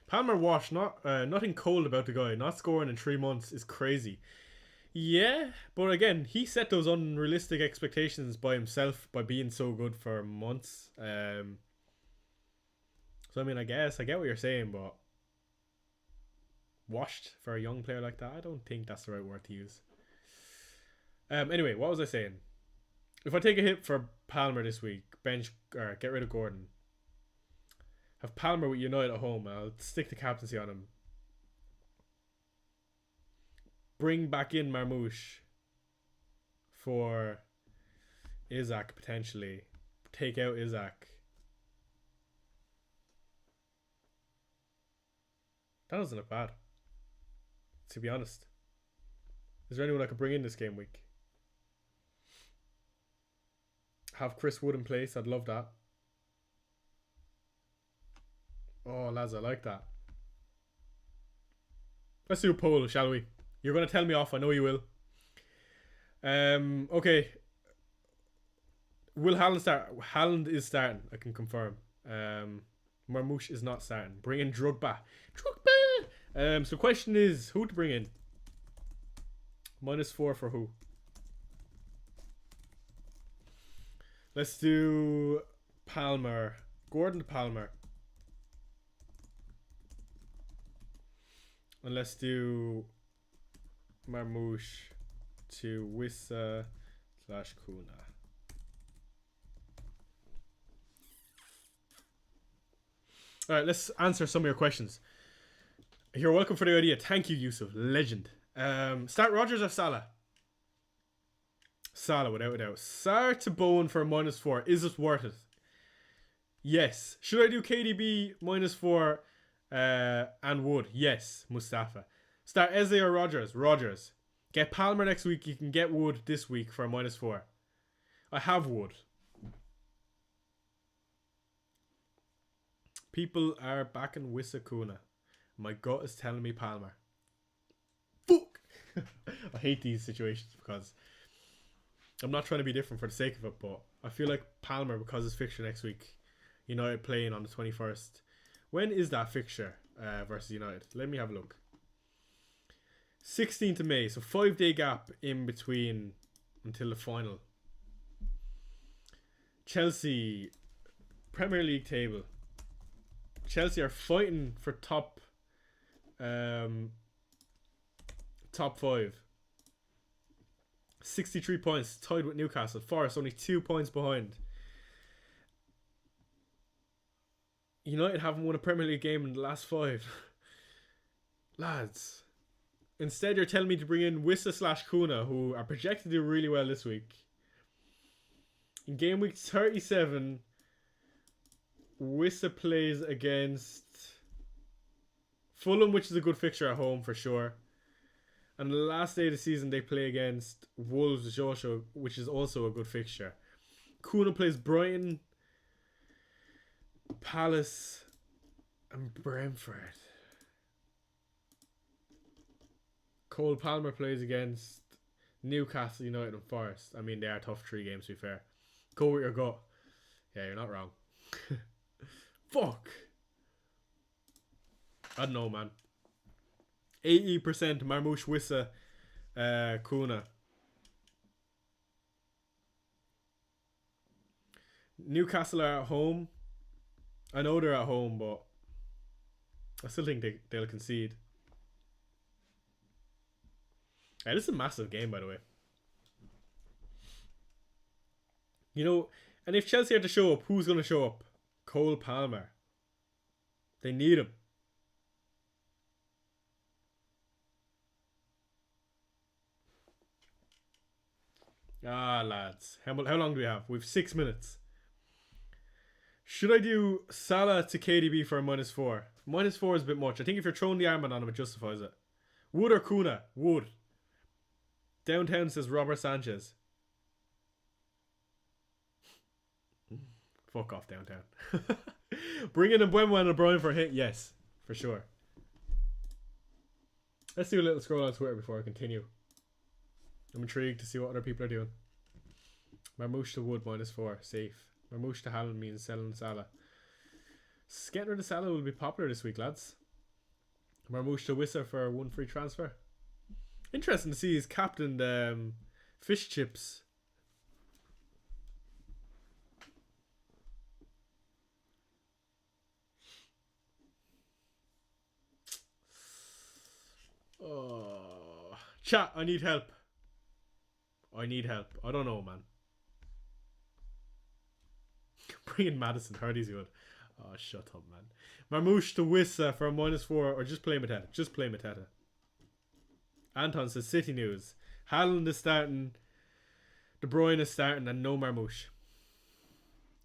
[SPEAKER 1] Palmer wash, nothing cold about the guy. Not scoring in 3 months is crazy. Yeah, but again, he set those unrealistic expectations by himself by being so good for months. So I mean, I guess I get what you're saying, but washed for a young player like that, I don't think that's the right word to use. Anyway, what was I saying? If I take a hit for Palmer this week, bench or get rid of Gordon, have Palmer with United at home, I'll stick the captaincy on him. Bring back in Marmoush for Isaac potentially. Take out Isaac. That doesn't look bad, to be honest. Is there anyone I could bring in this game week? Have Chris Wood in place. I'd love that. Oh, lads, I like that. Let's do a poll, shall we? You're going to tell me off. I know you will. Okay. Will Haaland start? Haaland is starting. I can confirm. Marmoush is not starting. Bring in Drogba. So the question is, who to bring in? -4 for who? Let's do Palmer. Gordon to Palmer. And let's do Marmoush to Wissa / Kuna. Alright, let's answer some of your questions. You're welcome for the idea. Thank you, Yusuf. Legend. Start Rodgers or Salah? Salah, without a doubt. Sar to Bowen for a -4. Is it worth it? Yes. Should I do KDB -4 and Wood? Yes. Mustafa. Start Eze or Rodgers? Rodgers. Get Palmer next week. You can get Wood this week for a -4. I have Wood. People are backing Wissa Kuna. My gut is telling me Palmer. Fuck! I hate these situations because I'm not trying to be different for the sake of it, but I feel like Palmer, because his fixture next week, United playing on the 21st. When is that fixture versus United? Let me have a look. 16th of May, so 5-day gap in between until the final. Chelsea, Premier League table. Chelsea are fighting for top 5. 63 points, tied with Newcastle. Forest only 2 points behind. United haven't won a Premier League game in the last 5. Lads. Instead, you're telling me to bring in Wissa/Kuna, who are projected to do really well this week. In game week 37, Wissa plays against Fulham, which is a good fixture at home for sure. And the last day of the season, they play against Wolves, which is also a good fixture. Kuna plays Brighton, Palace, and Brentford. Cole Palmer plays against Newcastle United and Forest. I mean, they are tough 3 games, to be fair. Go with your gut. Yeah, you're not wrong. Fuck. I don't know, man. 80% Marmoush Wissa Kuna. Newcastle are at home. I know they're at home, but I still think they'll concede. Yeah, this is a massive game, by the way. You know, and if Chelsea had to show up, who's going to show up? Cole Palmer. They need him. Ah, lads. How long do we have? We have 6 minutes. Should I do Salah to KDB for a -4? -4 is a bit much. I think if you're throwing the armband on him, it justifies it. Wood or Kuna? Wood. Downtown says Robert Sanchez. Fuck off, Downtown. Bring in a Mbeumo and a Brian for a hit? Yes, for sure. Let's do a little scroll on Twitter before I continue. I'm intrigued to see what other people are doing. Marmoush to Wood -4. Safe. Marmoush to Haaland means selling Salah. Getting rid of Salah will be popular this week, lads. Marmoush to Wissa for 1 free transfer. Interesting to see his captain fish chips. Oh, chat, I need help. I need help. I don't know, man. Bring in Madison. Hardy's good. Oh, shut up, man. Marmoush to Wissa for a -4, or just play Mateta. Just play Mateta. Anton says City news. Haaland is starting. De Bruyne is starting, and no Marmoush.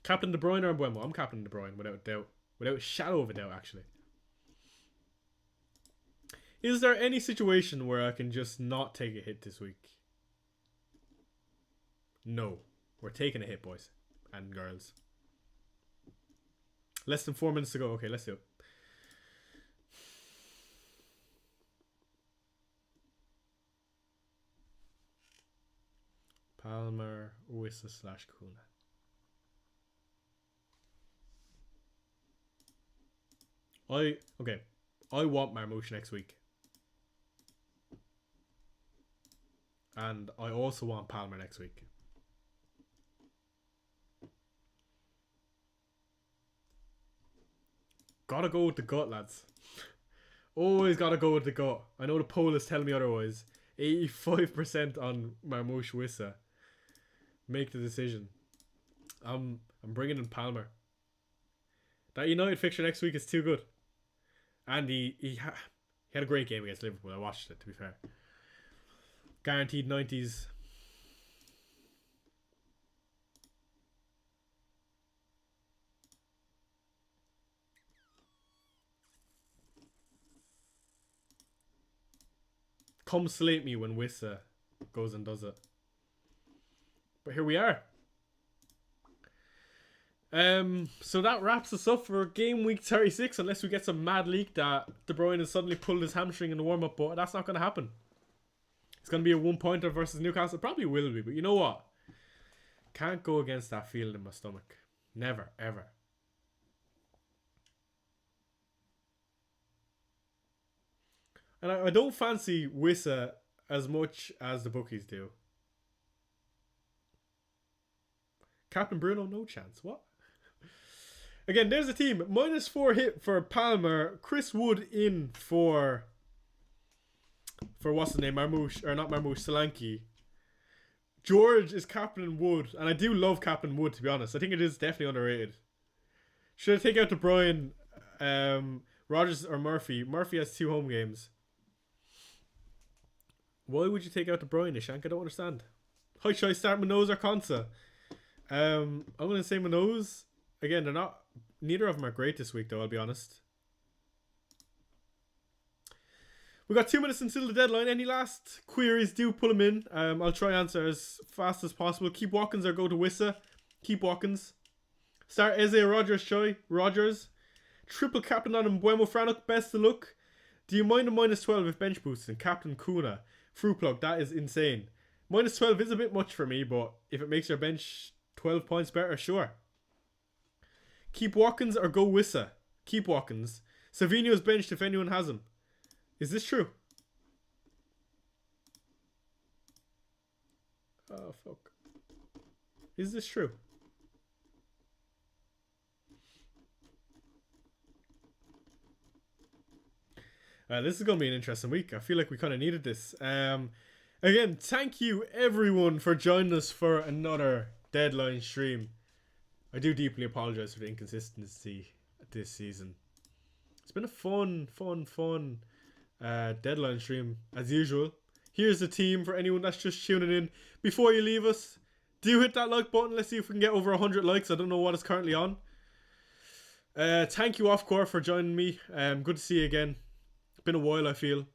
[SPEAKER 1] Captain De Bruyne or Mbeumo? I'm Captain De Bruyne without a doubt. Without a shadow of a doubt, actually. Is there any situation where I can just not take a hit this week? No. We're taking a hit, boys and girls. Less than 4 minutes to go. Okay, let's do it. Palmer, Wissa/Kuna. I want Marmoush next week. And I also want Palmer next week. Gotta go with the gut, lads. Always gotta go with the gut. I know the poll is telling me otherwise. 85% on Marmoush Wissa. Make the decision. I'm bringing in Palmer. That United fixture next week is too good. And he had a great game against Liverpool. I watched it, to be fair. Guaranteed 90s. Come slate me when Wissa goes and does it. But here we are. So that wraps us up for game week 36, unless we get some mad leak that De Bruyne has suddenly pulled his hamstring in the warm-up, but that's not going to happen. It's going to be a 1-pointer versus Newcastle. It probably will be, but you know what? Can't go against that feeling in my stomach. Never, ever. And I don't fancy Wissa as much as the bookies do. Captain Bruno, no chance. What? Again, there's a team. -4 hit for Palmer. Chris Wood in for what's the name? Marmouche. Or not Marmouche, Solanke. George is Captain Wood. And I do love Captain Wood, to be honest. I think it is definitely underrated. Should I take out De Bruyne, Rodgers or Murphy? Murphy has 2 home games. Why would you take out De Bruyne, Ishank? I don't understand. How should I start Manoz or Konsa? I'm going to say Manoz. Again, they're not... Neither of them are great this week, though, I'll be honest. We got 2 minutes until the deadline. Any last queries, do pull them in. I'll try answer as fast as possible. Keep Watkins or go to Wissa. Keep Watkins. Start Eze Rogers, Choi. Rogers. Triple captain on him. Buemo Franuk. Best of luck. Do you mind a -12 if bench boosting? Captain Kuna. Fruit plug. That is insane. -12 is a bit much for me, but if it makes your bench 12 points better, sure. Keep Watkins or go Wissa. Keep Watkins. Savino's benched if anyone has him. Is this true? Oh, fuck. Is this true? This is going to be an interesting week. I feel like we kind of needed this. Again, thank you everyone for joining us for another deadline stream. I do deeply apologize for the inconsistency this season. It's been a fun deadline stream as usual. Here's the team for anyone that's just tuning in. Before you leave us, do hit that like button. Let's see if we can get over 100 likes. I don't know what it's currently on. Thank you, Offcore, for joining me. Good to see you again. It's been a while, I feel.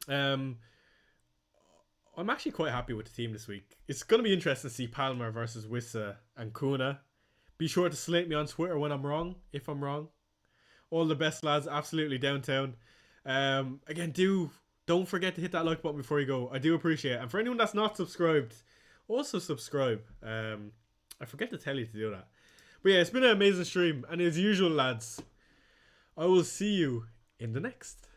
[SPEAKER 1] I'm actually quite happy with the team this week. It's going to be interesting to see Palmer versus Wissa and Kuna. Be sure to slate me on Twitter when I'm wrong, if I'm wrong. All the best, lads. Absolutely downtown. Again, don't forget to hit that like button before you go. I do appreciate it. And for anyone that's not subscribed, also subscribe. I forget to tell you to do that. But yeah, it's been an amazing stream. And as usual, lads, I will see you in the next.